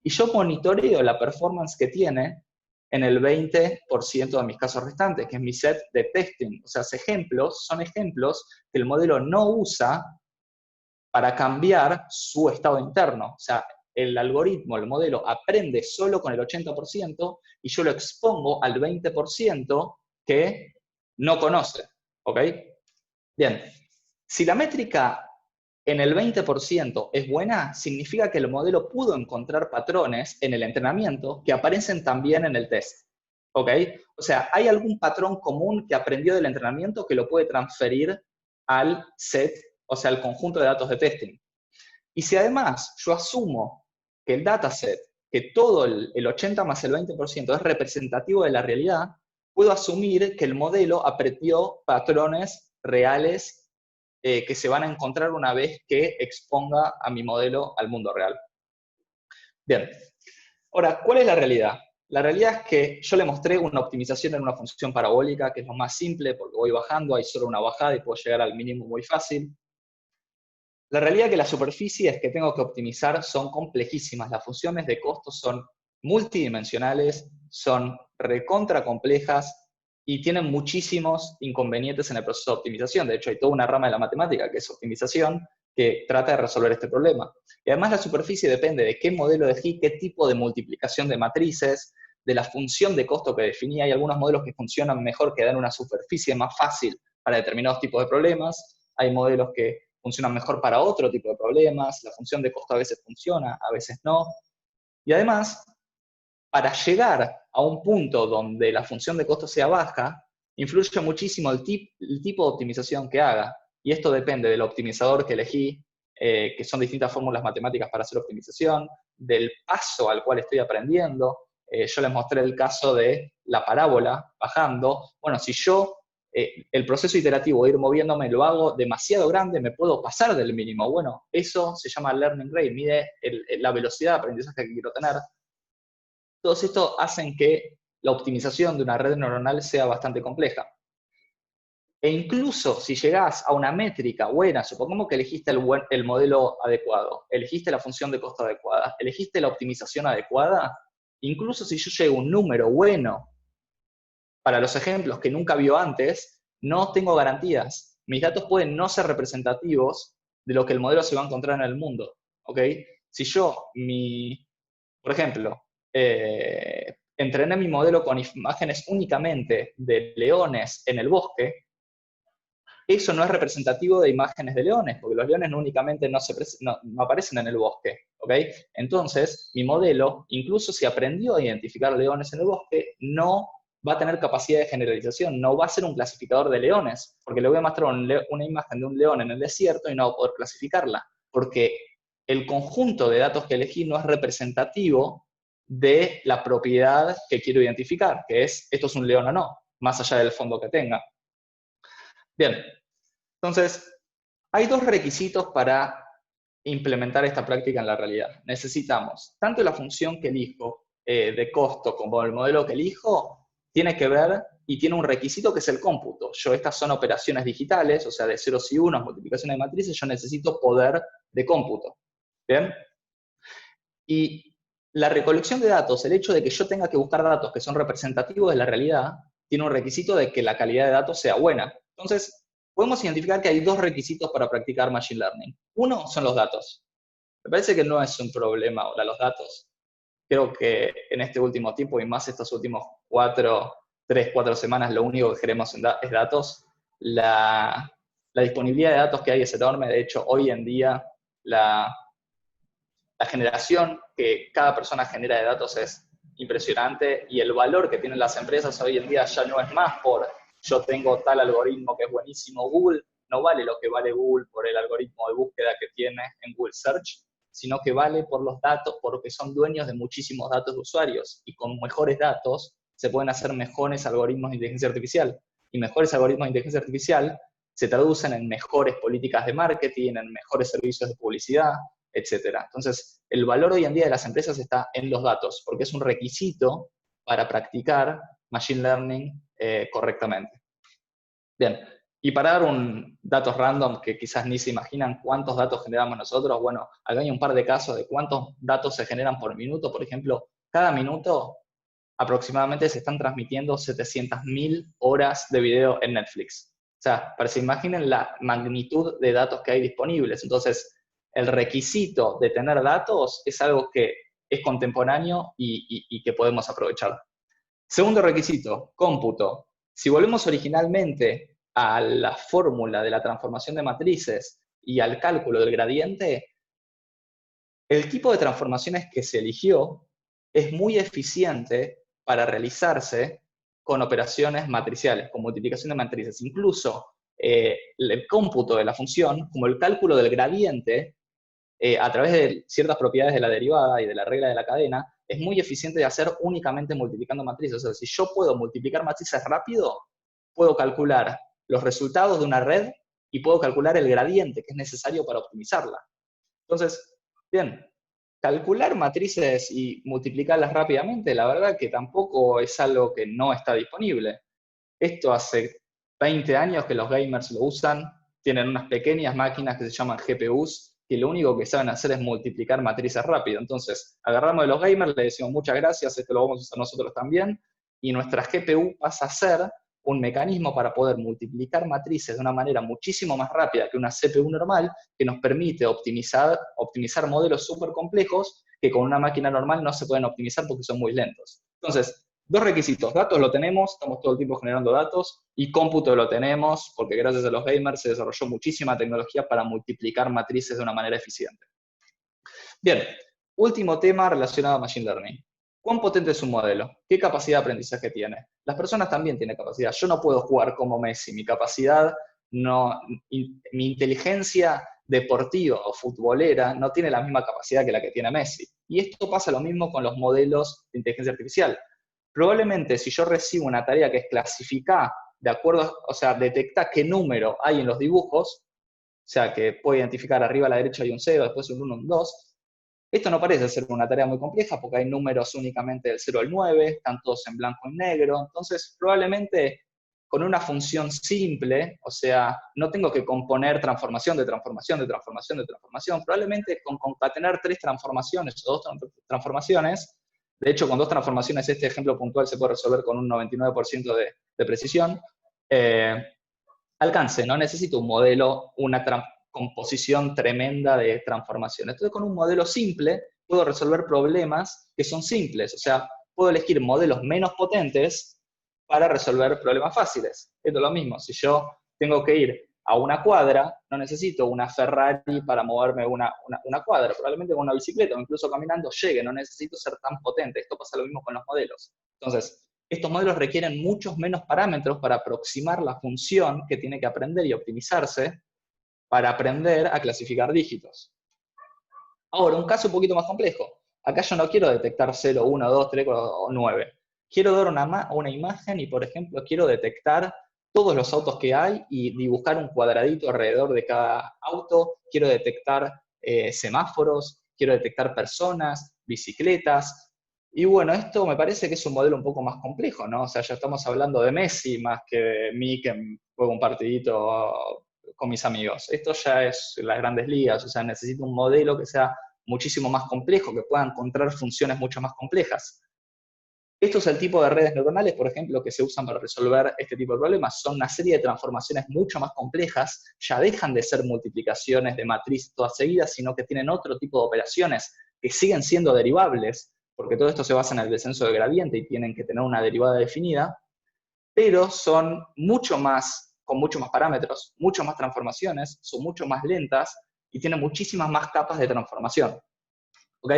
Y yo monitoreo la performance que tiene en el 20% de mis casos restantes, que es mi set de testing. O sea, son ejemplos que el modelo no usa para cambiar su estado interno. O sea, el algoritmo, el modelo, aprende solo con el 80% y yo lo expongo al 20% que no conoce. ¿Ok? Bien. Si la métrica en el 20% es buena, significa que el modelo pudo encontrar patrones en el entrenamiento que aparecen también en el test. ¿Ok? O sea, hay algún patrón común que aprendió del entrenamiento que lo puede transferir al set, o sea, al conjunto de datos de testing. Y si además yo asumo que el dataset, que todo el 80 más el 20% es representativo de la realidad, puedo asumir que el modelo aprendió patrones reales que se van a encontrar una vez que exponga a mi modelo al mundo real. Bien. Ahora, ¿cuál es la realidad? La realidad es que yo le mostré una optimización en una función parabólica, que es lo más simple, porque voy bajando, hay solo una bajada y puedo llegar al mínimo muy fácil. La realidad es que las superficies que tengo que optimizar son complejísimas. Las funciones de costo son multidimensionales, son recontra complejas y tienen muchísimos inconvenientes en el proceso de optimización. De hecho, hay toda una rama de la matemática, que es optimización, que trata de resolver este problema. Y además la superficie depende de qué modelo elegí, qué tipo de multiplicación de matrices, de la función de costo que definí. Hay algunos modelos que funcionan mejor, que dan una superficie más fácil para determinados tipos de problemas. Hay modelos que funcionan mejor para otro tipo de problemas. La función de costo a veces funciona, a veces no. Y además, para llegar a un punto donde la función de costo sea baja, influye muchísimo el tipo de optimización que haga. Y esto depende del optimizador que elegí, que son distintas fórmulas matemáticas para hacer optimización, del paso al cual estoy aprendiendo. Yo les mostré el caso de la parábola bajando. Bueno, si yo el proceso iterativo de ir moviéndome lo hago demasiado grande, me puedo pasar del mínimo. Bueno, eso se llama learning rate, mide la velocidad de aprendizaje que quiero tener. Todos estos hacen que la optimización de una red neuronal sea bastante compleja. E incluso si llegás a una métrica buena, supongamos que elegiste el modelo adecuado, elegiste la función de costo adecuada, elegiste la optimización adecuada, incluso si yo llego a un número bueno para los ejemplos que nunca vio antes, no tengo garantías. Mis datos pueden no ser representativos de lo que el modelo se va a encontrar en el mundo. ¿Ok? Si yo, por ejemplo, entrené mi modelo con imágenes únicamente de leones en el bosque, eso no es representativo de imágenes de leones, porque los leones únicamente no aparecen en el bosque. ¿Ok? Entonces, mi modelo, incluso si aprendió a identificar leones en el bosque, no va a tener capacidad de generalización, no va a ser un clasificador de leones, porque le voy a mostrar una imagen de un león en el desierto y no va a poder clasificarla, porque el conjunto de datos que elegí no es representativo de la propiedad que quiero identificar, que es, esto es un león o no, más allá del fondo que tenga. Bien, entonces, hay dos requisitos para implementar esta práctica en la realidad. Necesitamos tanto la función que elijo de costo como el modelo que elijo, tiene que ver y tiene un requisito que es el cómputo. Estas son operaciones digitales, o sea, de ceros y unos, multiplicaciones de matrices, yo necesito poder de cómputo. ¿Bien? Y la recolección de datos, el hecho de que yo tenga que buscar datos que son representativos de la realidad, tiene un requisito de que la calidad de datos sea buena. Entonces, podemos identificar que hay dos requisitos para practicar Machine Learning. Uno son los datos. Me parece que no es un problema ahora los datos. Creo que en este último tiempo, y más estos últimos 3, 4 semanas, lo único que queremos es datos. La disponibilidad de datos que hay es enorme. De hecho, hoy en día, la generación que cada persona genera de datos es impresionante y el valor que tienen las empresas hoy en día ya no es más por yo tengo tal algoritmo que es buenísimo. Google no vale lo que vale Google por el algoritmo de búsqueda que tiene en Google Search, sino que vale por los datos, porque son dueños de muchísimos datos de usuarios y con mejores datos se pueden hacer mejores algoritmos de inteligencia artificial. Y mejores algoritmos de inteligencia artificial se traducen en mejores políticas de marketing, en mejores servicios de publicidad, etcétera. Entonces, el valor hoy en día de las empresas está en los datos, porque es un requisito para practicar Machine Learning correctamente. Bien, y para dar datos random que quizás ni se imaginan cuántos datos generamos nosotros, bueno, acá hay un par de casos de cuántos datos se generan por minuto. Por ejemplo, cada minuto aproximadamente se están transmitiendo 700.000 horas de video en Netflix. O sea, para que se imaginen la magnitud de datos que hay disponibles. Entonces, el requisito de tener datos es algo que es contemporáneo y que podemos aprovechar. Segundo requisito, cómputo. Si volvemos originalmente a la fórmula de la transformación de matrices y al cálculo del gradiente, el tipo de transformaciones que se eligió es muy eficiente para realizarse con operaciones matriciales, con multiplicación de matrices. Incluso el cómputo de la función, como el cálculo del gradiente, a través de ciertas propiedades de la derivada y de la regla de la cadena, es muy eficiente de hacer únicamente multiplicando matrices. O sea, si yo puedo multiplicar matrices rápido, puedo calcular los resultados de una red y puedo calcular el gradiente que es necesario para optimizarla. Entonces, bien, calcular matrices y multiplicarlas rápidamente, la verdad que tampoco es algo que no está disponible. Esto hace 20 años que los gamers lo usan, tienen unas pequeñas máquinas que se llaman GPUs, que lo único que saben hacer es multiplicar matrices rápido. Entonces, agarramos de los gamers, le decimos muchas gracias, esto lo vamos a usar nosotros también, y nuestra GPU pasa a ser un mecanismo para poder multiplicar matrices de una manera muchísimo más rápida que una CPU normal, que nos permite optimizar modelos súper complejos que con una máquina normal no se pueden optimizar porque son muy lentos. Entonces, dos requisitos: datos lo tenemos, estamos todo el tiempo generando datos, y cómputo lo tenemos, porque gracias a los gamers se desarrolló muchísima tecnología para multiplicar matrices de una manera eficiente. Bien, último tema relacionado a Machine Learning. ¿Cuán potente es un modelo? ¿Qué capacidad de aprendizaje tiene? Las personas también tienen capacidad. Yo no puedo jugar como Messi. Mi capacidad, mi inteligencia deportiva o futbolera no tiene la misma capacidad que la que tiene Messi. Y esto pasa lo mismo con los modelos de inteligencia artificial. Probablemente si yo recibo una tarea que es clasificar de acuerdo, o sea, detectar qué número hay en los dibujos, o sea, que puedo identificar arriba a la derecha hay un 0, después un 1, un 2, esto no parece ser una tarea muy compleja porque hay números únicamente del 0 al 9, están todos en blanco y negro, entonces probablemente con una función simple, o sea, no tengo que componer transformación de transformación de transformación de transformación, probablemente con concatenar 3 transformaciones o 2 transformaciones, de hecho con 2 transformaciones este ejemplo puntual se puede resolver con un 99% de precisión, alcance, no necesito un modelo, una composición tremenda de transformaciones. Entonces, con un modelo simple, puedo resolver problemas que son simples. O sea, puedo elegir modelos menos potentes para resolver problemas fáciles. Esto es lo mismo. Si yo tengo que ir a una cuadra, no necesito una Ferrari para moverme una cuadra. Probablemente con una bicicleta o incluso caminando llegue. No necesito ser tan potente. Esto pasa lo mismo con los modelos. Entonces, estos modelos requieren muchos menos parámetros para aproximar la función que tiene que aprender y optimizarse para aprender a clasificar dígitos. Ahora, un caso un poquito más complejo. Acá yo no quiero detectar 0, 1, 2, 3 o 9. Quiero dar una imagen y, por ejemplo, quiero detectar todos los autos que hay y dibujar un cuadradito alrededor de cada auto. Quiero detectar semáforos, quiero detectar personas, bicicletas. Y bueno, esto me parece que es un modelo un poco más complejo, ¿no? O sea, ya estamos hablando de Messi más que de mí que juego un partidito con mis amigos. Esto ya es las grandes ligas, o sea, necesito un modelo que sea muchísimo más complejo, que pueda encontrar funciones mucho más complejas. Esto es el tipo de redes neuronales, por ejemplo, que se usan para resolver este tipo de problemas. Son una serie de transformaciones mucho más complejas, ya dejan de ser multiplicaciones de matriz todas seguidas, sino que tienen otro tipo de operaciones que siguen siendo derivables, porque todo esto se basa en el descenso del gradiente y tienen que tener una derivada definida, pero son con mucho más parámetros, mucho más transformaciones, son mucho más lentas y tienen muchísimas más capas de transformación. ¿Ok?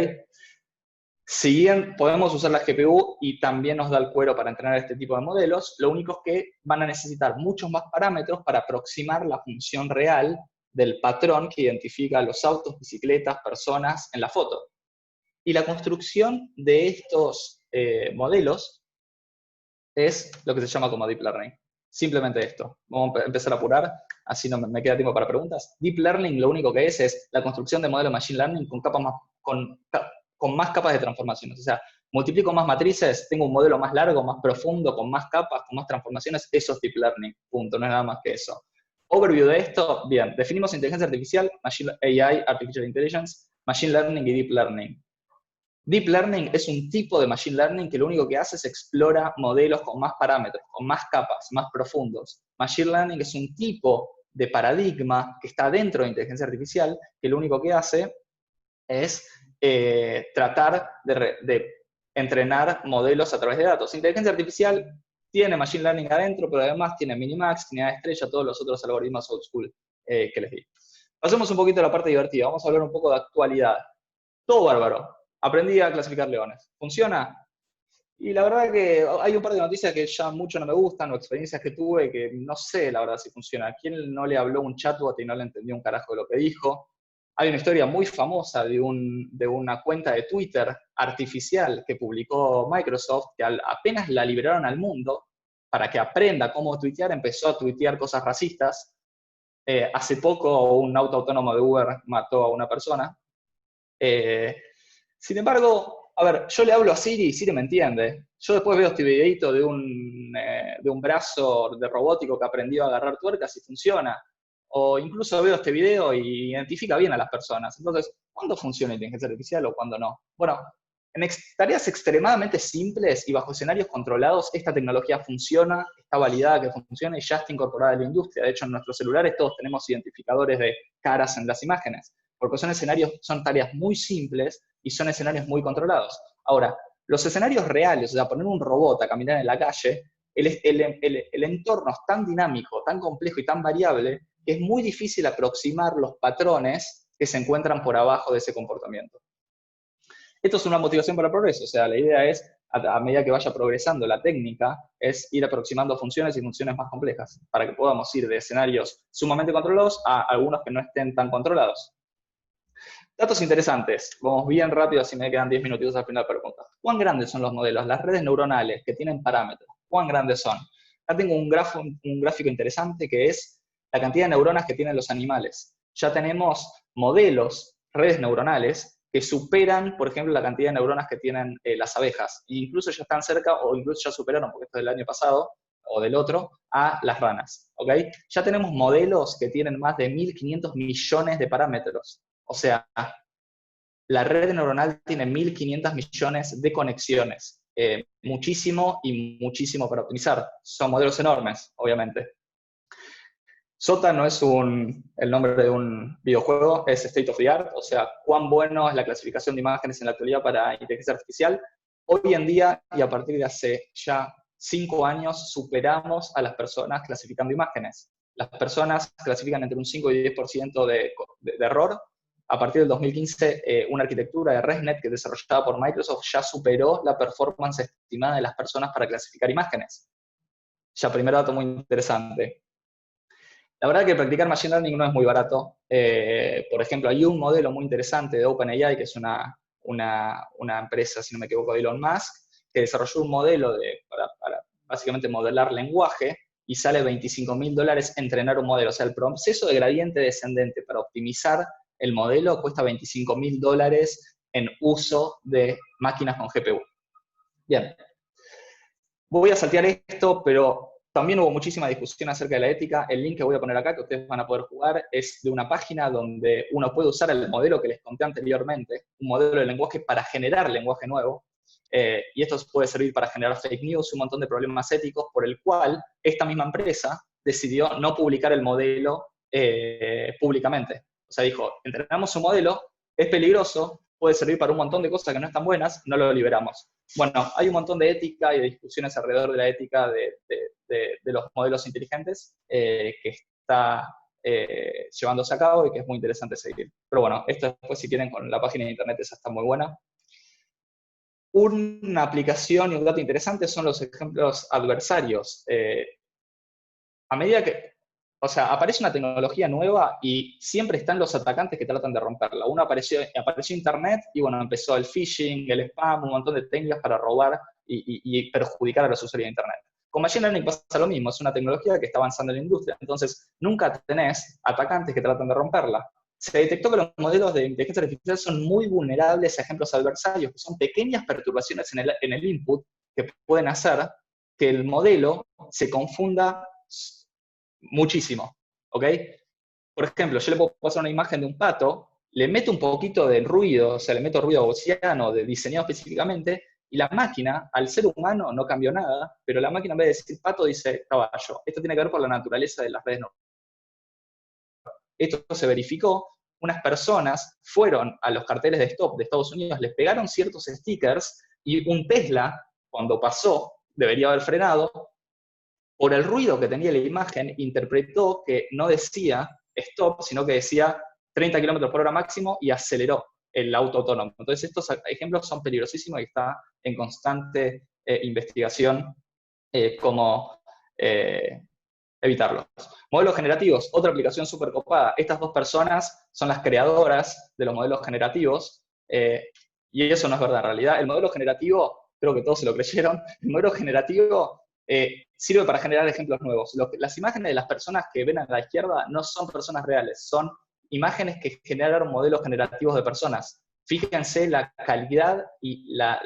Si bien podemos usar la GPU y también nos da el cuero para entrenar este tipo de modelos, lo único es que van a necesitar muchos más parámetros para aproximar la función real del patrón que identifica los autos, bicicletas, personas en la foto. Y la construcción de estos modelos es lo que se llama como Deep Learning. Simplemente esto. Vamos a empezar a apurar, así no me queda tiempo para preguntas. Deep Learning lo único que es la construcción de modelos de Machine Learning con más capas de transformaciones. O sea, multiplico más matrices, tengo un modelo más largo, más profundo, con más capas, con más transformaciones. Eso es Deep Learning. Punto. No es nada más que eso. Overview de esto, bien. Definimos inteligencia artificial, AI, Artificial Intelligence, Machine Learning y Deep Learning. Deep Learning es un tipo de Machine Learning que lo único que hace es explora modelos con más parámetros, con más capas, más profundos. Machine Learning es un tipo de paradigma que está dentro de inteligencia artificial, que lo único que hace es tratar de entrenar modelos a través de datos. Inteligencia artificial tiene Machine Learning adentro, pero además tiene Minimax, tiene A estrella, todos los otros algoritmos old school que les di. Pasemos un poquito a la parte divertida, vamos a hablar un poco de actualidad. Todo bárbaro. Aprendí a clasificar leones. ¿Funciona? Y la verdad que hay un par de noticias que ya mucho no me gustan, o experiencias que tuve que no sé la verdad si funciona. ¿A quién no le habló un chatbot y no le entendió un carajo de lo que dijo? Hay una historia muy famosa de una cuenta de Twitter artificial que publicó Microsoft, que apenas la liberaron al mundo para que aprenda cómo tuitear, empezó a tuitear cosas racistas. Hace poco un auto autónomo de Uber mató a una persona. Sin embargo, a ver, yo le hablo a Siri y Siri me entiende. Yo después veo este videito de un brazo de robótico que aprendió a agarrar tuercas y funciona. O incluso veo este video y identifica bien a las personas. Entonces, ¿cuándo funciona la inteligencia artificial o cuándo no? Bueno, en tareas extremadamente simples y bajo escenarios controlados, esta tecnología funciona, está validada que funciona y ya está incorporada en la industria. De hecho, en nuestros celulares todos tenemos identificadores de caras en las imágenes, porque son tareas muy simples y son escenarios muy controlados. Ahora, los escenarios reales, o sea, poner un robot a caminar en la calle, el entorno es tan dinámico, tan complejo y tan variable que es muy difícil aproximar los patrones que se encuentran por abajo de ese comportamiento. Esto es una motivación para el progreso, o sea, la idea es, a medida que vaya progresando la técnica, es ir aproximando funciones y funciones más complejas, para que podamos ir de escenarios sumamente controlados a algunos que no estén tan controlados. Datos interesantes, vamos bien rápido, así me quedan 10 minutitos al final de la pregunta. ¿Cuán grandes son los modelos? Las redes neuronales que tienen parámetros, ¿cuán grandes son? Acá tengo un gráfico interesante que es la cantidad de neuronas que tienen los animales. Ya tenemos modelos, redes neuronales, que superan, por ejemplo, la cantidad de neuronas que tienen las abejas. E incluso ya están cerca, o incluso ya superaron, porque esto es del año pasado, o del otro, a las ranas. ¿Okay? Ya tenemos modelos que tienen más de 1.500 millones de parámetros. O sea, la red neuronal tiene 1.500 millones de conexiones. Muchísimo y muchísimo para optimizar. Son modelos enormes, obviamente. SOTA no es el nombre de un videojuego, es State of the Art, o sea, cuán bueno es la clasificación de imágenes en la actualidad para inteligencia artificial. Hoy en día, y a partir de hace ya 5 años, superamos a las personas clasificando imágenes. Las personas clasifican entre un 5 y 10% de error. A partir del 2015, una arquitectura de ResNet que es desarrollada por Microsoft ya superó la performance estimada de las personas para clasificar imágenes. Ya, primer dato muy interesante. La verdad que practicar Machine Learning no es muy barato. Por ejemplo, hay un modelo muy interesante de OpenAI, que es una empresa, si no me equivoco, de Elon Musk, que desarrolló un modelo para básicamente modelar lenguaje y sale $25.000 entrenar un modelo. O sea, el proceso de gradiente descendente para optimizar el modelo cuesta $25.000 en uso de máquinas con GPU. Bien. Voy a saltear esto, pero también hubo muchísima discusión acerca de la ética. El link que voy a poner acá, que ustedes van a poder jugar, es de una página donde uno puede usar el modelo que les conté anteriormente, un modelo de lenguaje para generar lenguaje nuevo. Y esto puede servir para generar fake news, un montón de problemas éticos, por el cual esta misma empresa decidió no publicar el modelo públicamente. O sea, dijo, entrenamos un modelo, es peligroso, puede servir para un montón de cosas que no están buenas, no lo liberamos. Bueno, hay un montón de ética y de discusiones alrededor de la ética de los modelos inteligentes que está llevándose a cabo y que es muy interesante seguir. Pero bueno, esto después si quieren con la página de internet, esa está muy buena. Una aplicación y un dato interesante son los ejemplos adversarios. A medida que, o sea, aparece una tecnología nueva y siempre están los atacantes que tratan de romperla. Apareció Internet y bueno, empezó el phishing, el spam, un montón de técnicas para robar y perjudicar a los usuarios de Internet. Con Machine Learning pasa lo mismo, es una tecnología que está avanzando en la industria, entonces nunca tenés atacantes que tratan de romperla. Se detectó que los modelos de inteligencia artificial son muy vulnerables a ejemplos adversarios, que son pequeñas perturbaciones en el input que pueden hacer que el modelo se confunda muchísimo, ¿ok? Por ejemplo, yo le puedo pasar una imagen de un pato, le meto un poquito de ruido, o sea, le meto ruido gaussiano diseñado específicamente, y la máquina, al ser humano, no cambió nada, pero la máquina en vez de decir pato dice caballo. Esto tiene que ver por la naturaleza de las redes neuronales. Esto se verificó, unas personas fueron a los carteles de stop de Estados Unidos, les pegaron ciertos stickers, y un Tesla, cuando pasó, debería haber frenado, por el ruido que tenía la imagen, interpretó que no decía stop, sino que decía 30 km/h máximo y aceleró el auto autónomo. Entonces estos ejemplos son peligrosísimos y está en constante investigación cómo evitarlos. Modelos generativos, otra aplicación súper copada. Estas dos personas son las creadoras de los modelos generativos, y eso no es verdad en realidad. El modelo generativo, creo que todos se lo creyeron, el modelo generativo sirve para generar ejemplos nuevos. Las imágenes de las personas que ven a la izquierda no son personas reales, son imágenes que generaron modelos generativos de personas. Fíjense la calidad y la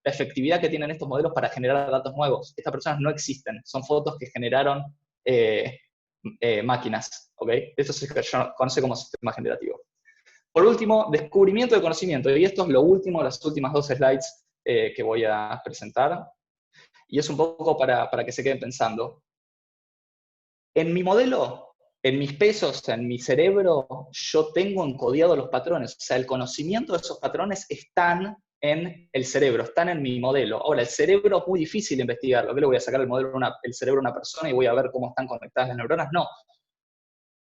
efectividad que tienen estos modelos para generar datos nuevos. Estas personas no existen, son fotos que generaron máquinas, ¿ok? Esto se conoce como sistema generativo. Por último, descubrimiento de conocimiento, y esto es lo último, las últimas dos slides que voy a presentar, y es un poco para que se queden pensando. En mi modelo, en mis pesos, en mi cerebro, yo tengo encodiados los patrones, o sea, el conocimiento de esos patrones están en el cerebro, están en mi modelo. Ahora, el cerebro es muy difícil de investigarlo. ¿Qué le voy a sacar el modelo, el cerebro a una persona y voy a ver cómo están conectadas las neuronas? No.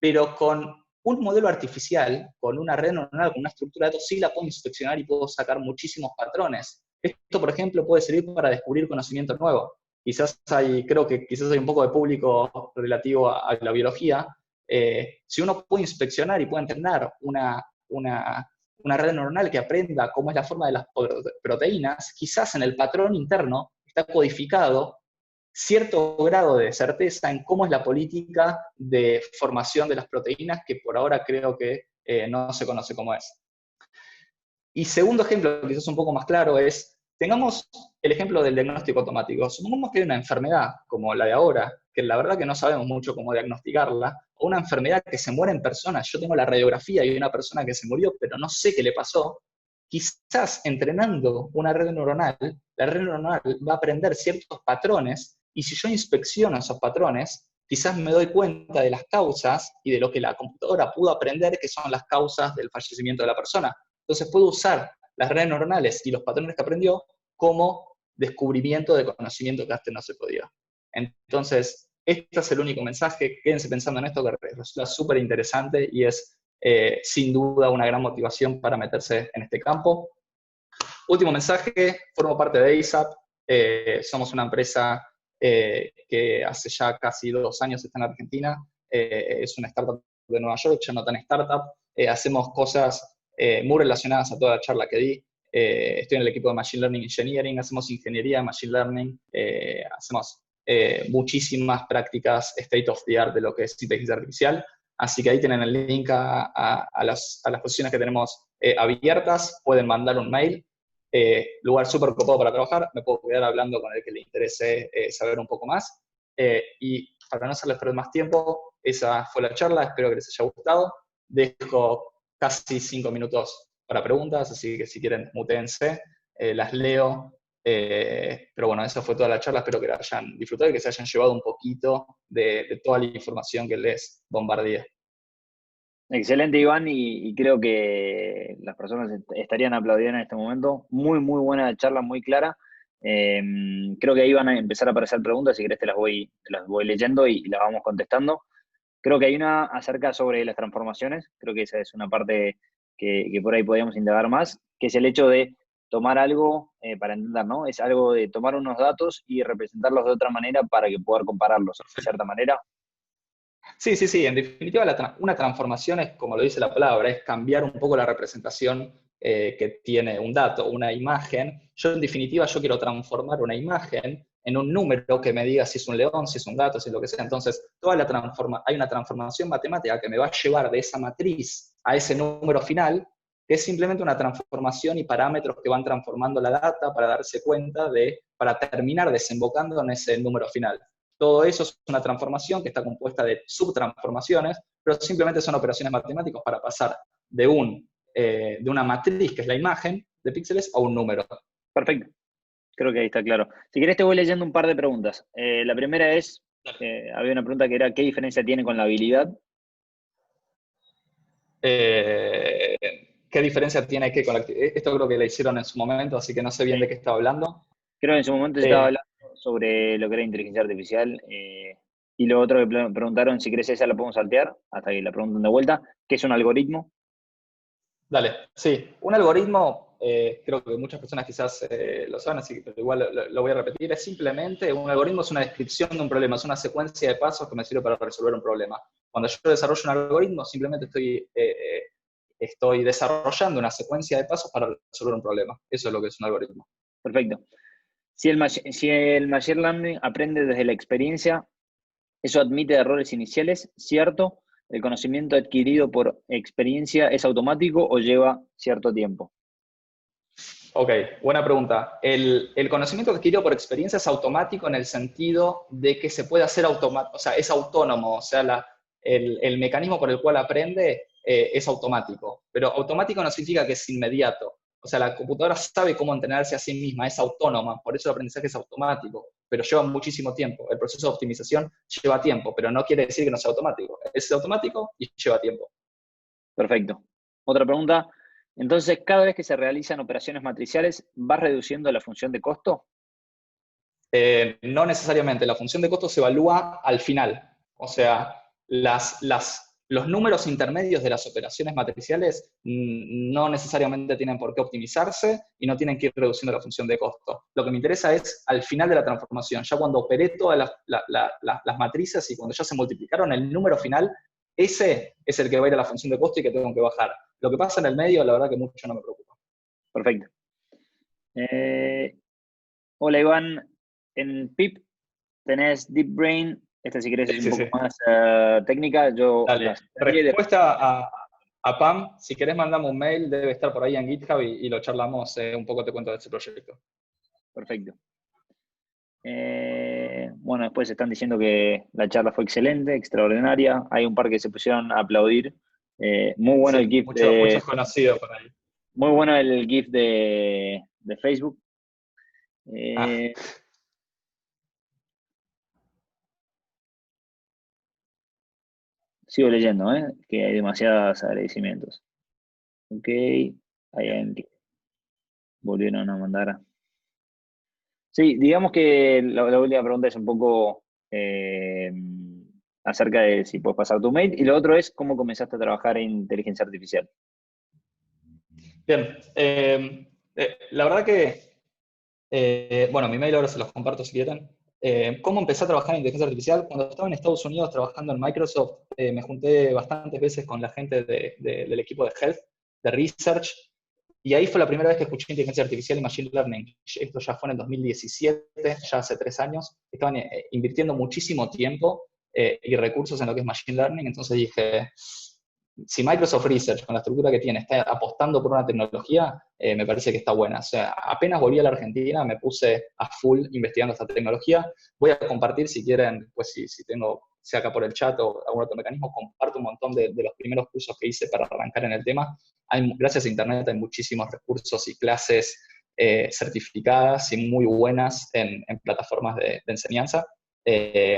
Pero con un modelo artificial, con una red neuronal, con una estructura de datos, sí la puedo inspeccionar y puedo sacar muchísimos patrones. Esto, por ejemplo, puede servir para descubrir conocimiento nuevo. Creo que quizás hay un poco de público relativo a la biología. Si uno puede inspeccionar y puede entender una red neuronal que aprenda cómo es la forma de las proteínas, quizás en el patrón interno está codificado cierto grado de certeza en cómo es la política de formación de las proteínas, que por ahora creo que no se conoce cómo es. Y segundo ejemplo, quizás un poco más claro, es, tengamos el ejemplo del diagnóstico automático. Supongamos que hay una enfermedad, como la de ahora, que la verdad que no sabemos mucho cómo diagnosticarla, o una enfermedad que se muere en personas. Yo tengo la radiografía y hay una persona que se murió, pero no sé qué le pasó. Quizás entrenando una red neuronal, la red neuronal va a aprender ciertos patrones, y si yo inspecciono esos patrones, quizás me doy cuenta de las causas y de lo que la computadora pudo aprender que son las causas del fallecimiento de la persona. Entonces puedo usar las redes neuronales y los patrones que aprendió como descubrimiento de conocimiento que antes no se podía. Entonces, este es el único mensaje. Quédense pensando en esto, que resulta súper interesante y es sin duda una gran motivación para meterse en este campo. Último mensaje, formo parte de ASAP. Somos una empresa que hace ya casi 2 años está en Argentina. Es una startup de Nueva York, ya no tan startup. Hacemos cosas muy relacionadas a toda la charla que di. Estoy en el equipo de Machine Learning Engineering, hacemos ingeniería de Machine Learning, hacemos muchísimas prácticas state of the art de lo que es inteligencia artificial. Así que ahí tienen el link a las posiciones que tenemos abiertas. Pueden mandar un mail. Lugar súper copado para trabajar. Me puedo quedar hablando con el que le interese saber un poco más. Y para no hacerles perder más tiempo, esa fue la charla. Espero que les haya gustado. Dejo casi 5 minutos para preguntas, así que si quieren, mutéense, las leo. Pero bueno, esa fue toda la charla. Espero que la hayan disfrutado y que se hayan llevado un poquito de toda la información que les bombardeé. Excelente, Iván, y creo que las personas estarían aplaudiendo en este momento. Muy, muy buena charla, muy clara. Creo que ahí van a empezar a aparecer preguntas, si querés te las voy leyendo y las vamos contestando. Creo que hay una acerca sobre las transformaciones, creo que esa es una parte que por ahí podríamos indagar más, que es el hecho de tomar algo para entender, ¿no? Es algo de tomar unos datos y representarlos de otra manera para que poder compararlos de cierta manera. Sí, sí, sí. En definitiva, una transformación es, como lo dice la palabra, es cambiar un poco la representación que tiene un dato, una imagen. En definitiva, yo quiero transformar una imagen en un número que me diga si es un león, si es un gato, si es lo que sea. Entonces, hay una transformación matemática que me va a llevar de esa matriz a ese número final, que es simplemente una transformación y parámetros que van transformando la data para darse cuenta para terminar desembocando en ese número final. Todo eso es una transformación que está compuesta de subtransformaciones, pero simplemente son operaciones matemáticas para pasar de una matriz, que es la imagen de píxeles, a un número. Perfecto. Creo que ahí está claro. Si querés te voy leyendo un par de preguntas. La primera es, había una pregunta que era, ¿qué diferencia tiene con la habilidad? ¿Qué diferencia tiene que con esto creo que la hicieron en su momento, así que no sé bien de qué estaba hablando. Creo que en su momento se estaba Eh, hablando sobre lo que era inteligencia artificial. Y lo otro que preguntaron, si querés esa la podemos saltear, hasta que la pregunten de vuelta, ¿qué es un algoritmo? Dale, sí. Un algoritmo, creo que muchas personas quizás lo saben, así que pero igual lo voy a repetir, es simplemente, un algoritmo es una descripción de un problema, es una secuencia de pasos que me sirve para resolver un problema. Cuando yo desarrollo un algoritmo, simplemente estoy desarrollando una secuencia de pasos para resolver un problema. Eso es lo que es un algoritmo. Perfecto. Si el machine learning aprende desde la experiencia, eso admite errores iniciales, ¿cierto? ¿El conocimiento adquirido por experiencia es automático o lleva cierto tiempo? Ok, buena pregunta. El conocimiento adquirido por experiencia es automático en el sentido de que se puede hacer automático, o sea, es autónomo, o sea, el mecanismo por el cual aprende es automático, pero automático no significa que es inmediato. O sea, la computadora sabe cómo entrenarse a sí misma, es autónoma, por eso el aprendizaje es automático, pero lleva muchísimo tiempo. El proceso de optimización lleva tiempo, pero no quiere decir que no sea automático. Es automático y lleva tiempo. Perfecto. Otra pregunta. Entonces, cada vez que se realizan operaciones matriciales, ¿vas reduciendo la función de costo? No necesariamente, la función de costo se evalúa al final. O sea, los números intermedios de las operaciones matriciales no necesariamente tienen por qué optimizarse y no tienen que ir reduciendo la función de costo. Lo que me interesa es al final de la transformación, ya cuando operé todas las matrices y cuando ya se multiplicaron, el número final, ese es el que va a ir a la función de costo y que tengo que bajar. Lo que pasa en el medio, la verdad que mucho no me preocupa. Perfecto. Hola Iván, en PIP tenés Deep Brain, esta si querés Sí, es un sí, poco sí. más técnica, yo la Dale. aceptaría. Respuesta a Pam, si querés mandame un mail, debe estar por ahí en GitHub y lo charlamos, un poco te cuento de este proyecto. Perfecto. Bueno, después están diciendo que la charla fue excelente, extraordinaria. Hay un par que se pusieron a aplaudir. Muy bueno el Sí, GIF muchos conocidos por ahí. muy bueno el GIF de Facebook. Ah, Eh, Sigo leyendo, que hay demasiados agradecimientos. Ok, hay alguien que volvieron a mandar. Sí, digamos que la última pregunta es un poco eh, acerca de si puedes pasar tu mail. Y lo otro es cómo comenzaste a trabajar en inteligencia artificial. bien, la verdad que, bueno, mi mail ahora se los comparto si quieren. ¿Cómo empecé a trabajar en inteligencia artificial? Cuando estaba en Estados Unidos trabajando en Microsoft, me junté bastantes veces con la gente del equipo de Health, de Research, y ahí fue la primera vez que escuché inteligencia artificial y machine learning. Esto ya fue en el 2017, ya hace 3 años. Estaban invirtiendo muchísimo tiempo y recursos en lo que es machine learning, entonces dije, si Microsoft Research, con la estructura que tiene, está apostando por una tecnología, me parece que está buena. O sea, apenas volví a la Argentina, me puse a full investigando esta tecnología. Voy a compartir, si quieren, pues si tengo, sea acá por el chat o algún otro mecanismo, comparto un montón de los primeros cursos que hice para arrancar en el tema. Gracias a Internet hay muchísimos recursos y clases certificadas y muy buenas en plataformas de enseñanza.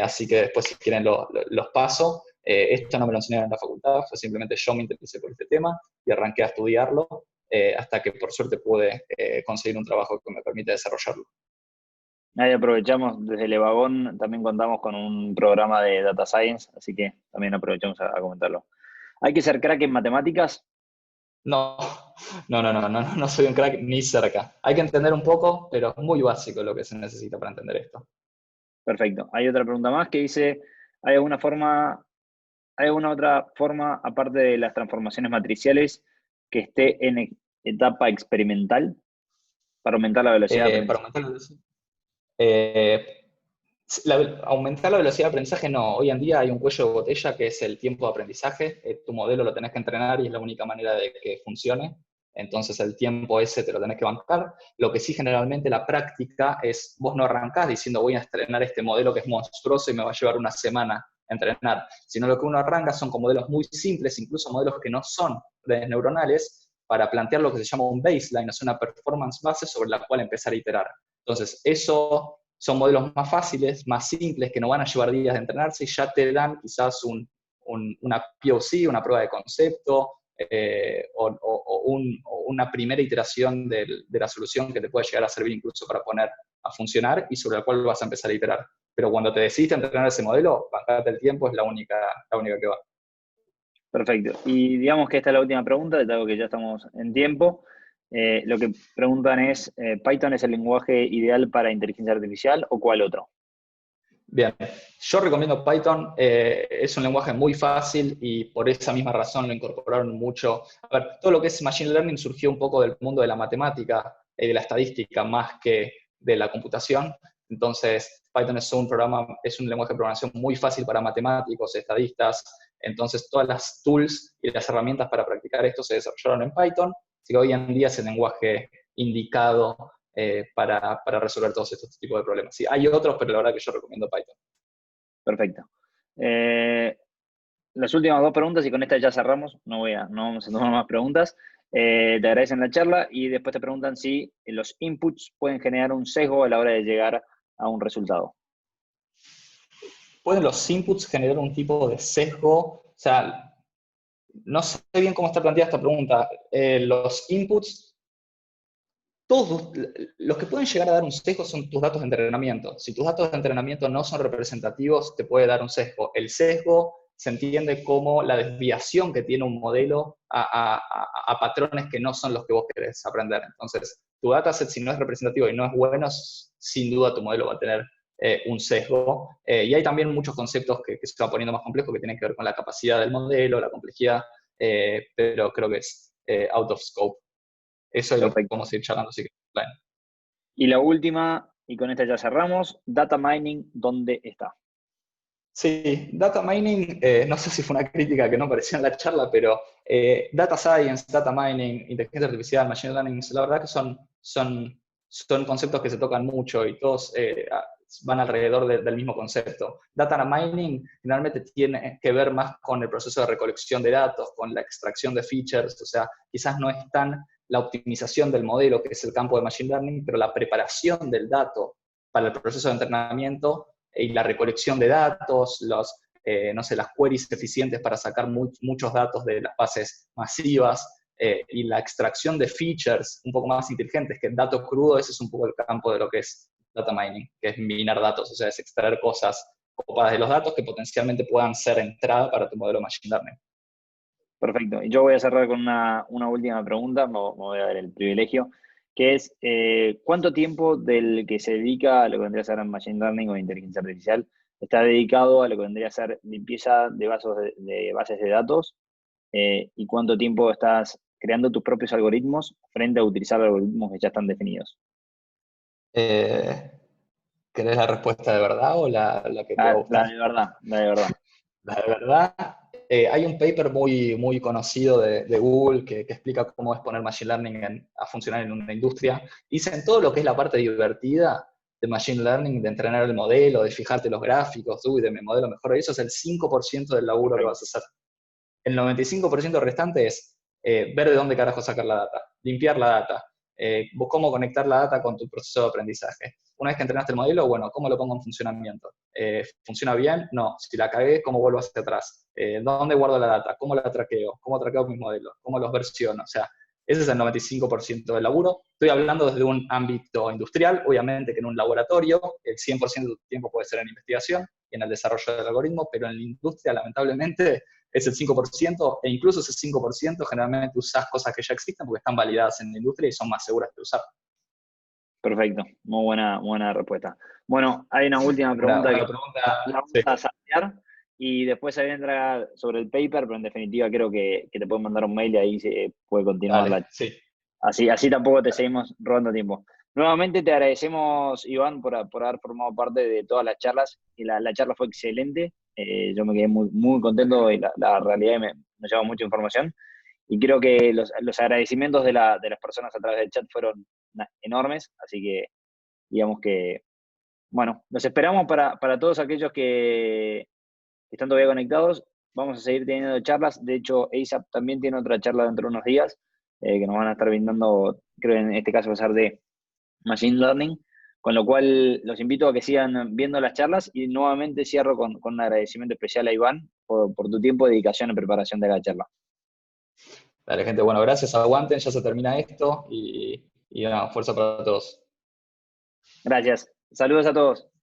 Así que después, si quieren, los paso. Esto no me lo enseñaron en la facultad, fue simplemente yo me interesé por este tema y arranqué a estudiarlo hasta que por suerte pude conseguir un trabajo que me permite desarrollarlo. Ahí aprovechamos desde Levagón, también contamos con un programa de Data Science, así que también aprovechamos a comentarlo. ¿Hay que ser crack en matemáticas? No, no soy un crack ni cerca. Hay que entender un poco, pero es muy básico lo que se necesita para entender esto. Perfecto. Hay otra pregunta más que dice, ¿hay alguna otra forma, aparte de las transformaciones matriciales, que esté en etapa experimental para aumentar la velocidad de Para aprendizaje? aumentar la velocidad. Eh, aumentar la velocidad de aprendizaje no. Hoy en día hay un cuello de botella que es el tiempo de aprendizaje. Tu modelo lo tenés que entrenar y es la única manera de que funcione. Entonces el tiempo ese te lo tenés que bancar. Lo que sí generalmente la práctica es, vos no arrancás diciendo voy a estrenar este modelo que es monstruoso y me va a llevar una semana entrenar, sino lo que uno arranca son con modelos muy simples, incluso modelos que no son redes neuronales, para plantear lo que se llama un baseline, o sea, una performance base sobre la cual empezar a iterar. Entonces, eso son modelos más fáciles, más simples, que no van a llevar días de entrenarse y ya te dan quizás una POC, una prueba de concepto, o una primera iteración de la solución que te puede llegar a servir incluso para poner a funcionar y sobre la cual vas a empezar a iterar. Pero cuando te decidiste entrenar ese modelo, bancarte el tiempo es la única que va. Perfecto. Y digamos que esta es la última pregunta, dado que ya estamos en tiempo. Lo que preguntan es, ¿Python es el lenguaje ideal para inteligencia artificial o cuál otro? Bien, yo recomiendo Python, es un lenguaje muy fácil y por esa misma razón lo incorporaron mucho. A ver, todo lo que es Machine Learning surgió un poco del mundo de la matemática y de la estadística más que de la computación. Entonces, Python es un lenguaje de programación muy fácil para matemáticos, estadistas. Entonces, todas las tools y las herramientas para practicar esto se desarrollaron en Python. Así que hoy en día es el lenguaje indicado para resolver todos estos tipos de problemas. Sí, hay otros, pero la verdad que yo recomiendo Python. Perfecto. Las últimas dos preguntas y con esta ya cerramos. No vamos a tomar más preguntas. Te agradecen la charla y después te preguntan si los inputs pueden generar un sesgo a la hora de llegar a un resultado. ¿Pueden los inputs generar un tipo de sesgo? O sea, no sé bien cómo está planteada esta pregunta. Los inputs, todos los que pueden llegar a dar un sesgo son tus datos de entrenamiento. Si tus datos de entrenamiento no son representativos, te puede dar un sesgo. El sesgo se entiende como la desviación que tiene un modelo a patrones que no son los que vos querés aprender. Entonces, tu dataset, si no es representativo y no es bueno, sin duda tu modelo va a tener un sesgo. Y hay también muchos conceptos que se van poniendo más complejos que tienen que ver con la capacidad del modelo, la complejidad, pero creo que es out of scope. Eso es lo que Perfecto. podemos ir charlando, así que, bueno. Y la última, y con esta ya cerramos, data mining, ¿dónde está? Sí, data mining, no sé si fue una crítica que no apareció en la charla, pero data science, data mining, inteligencia artificial, machine learning, la verdad que son conceptos que se tocan mucho y todos van alrededor del mismo concepto. Data mining generalmente tiene que ver más con el proceso de recolección de datos, con la extracción de features, o sea, quizás no es tan la optimización del modelo, que es el campo de machine learning, pero la preparación del dato para el proceso de entrenamiento y la recolección de datos, no sé, las queries eficientes para sacar muchos datos de las bases masivas, y la extracción de features un poco más inteligentes que el dato crudo. Ese es un poco el campo de lo que es data mining, que es minar datos, o sea, es extraer cosas copadas de los datos que potencialmente puedan ser entrada para tu modelo machine learning. Perfecto. Y yo voy a cerrar con una última pregunta, me voy a dar el privilegio, que es, ¿cuánto tiempo del que se dedica a lo que vendría a ser Machine Learning o inteligencia artificial está dedicado a lo que vendría a ser limpieza de bases de datos? ¿Y cuánto tiempo estás creando tus propios algoritmos frente a utilizar algoritmos que ya están definidos? Eh, ¿Querés la respuesta de verdad o la que te va a La gustar? de verdad, la de verdad. La verdad, hay un paper muy conocido de Google que explica cómo es poner Machine Learning a funcionar en una industria. Dicen todo lo que es la parte divertida de Machine Learning, de entrenar el modelo, de fijarte los gráficos, de mi modelo mejor, eso es el 5% del laburo que Perfecto. vas a hacer. El 95% restante es ver de dónde carajo sacar la data, limpiar la data, cómo conectar la data con tu proceso de aprendizaje. Una vez que entrenaste el modelo, bueno, ¿cómo lo pongo en funcionamiento? ¿Funciona bien? No. Si la cagué, ¿cómo vuelvo hacia atrás? ¿Dónde guardo la data? ¿Cómo la traqueo? ¿Cómo traqueo mis modelos? ¿Cómo los versiono? O sea, ese es el 95% del laburo. Estoy hablando desde un ámbito industrial, obviamente que en un laboratorio el 100% de tu tiempo puede ser en investigación y en el desarrollo del algoritmo, pero en la industria, lamentablemente, es el 5%, e incluso ese 5% generalmente usas cosas que ya existen porque están validadas en la industria y son más seguras de usar. Perfecto. Muy buena respuesta. Bueno, hay una última Una pregunta que pregunta, la vamos sí. a saltear y después ahí entra sobre el paper, pero en definitiva creo que te pueden mandar un mail y ahí se puede continuar Dale, sí. así tampoco te seguimos robando tiempo. Nuevamente te agradecemos, Iván, por haber formado parte de todas las charlas. Y la charla fue excelente. Yo me quedé muy contento y la realidad me llevó mucha información. Y creo que los agradecimientos de las personas a través del chat fueron enormes. Así que digamos que, bueno, los esperamos para todos aquellos que están todavía conectados. Vamos a seguir teniendo charlas. De hecho, ASAP también tiene otra charla dentro de unos días que nos van a estar brindando, creo en este caso va a ser de Machine Learning, con lo cual los invito a que sigan viendo las charlas y nuevamente cierro con un agradecimiento especial a Iván por tu tiempo, dedicación y preparación de la charla. Dale, gente, bueno, gracias, aguanten, ya se termina esto y nada, fuerza para todos. Gracias. Saludos a todos.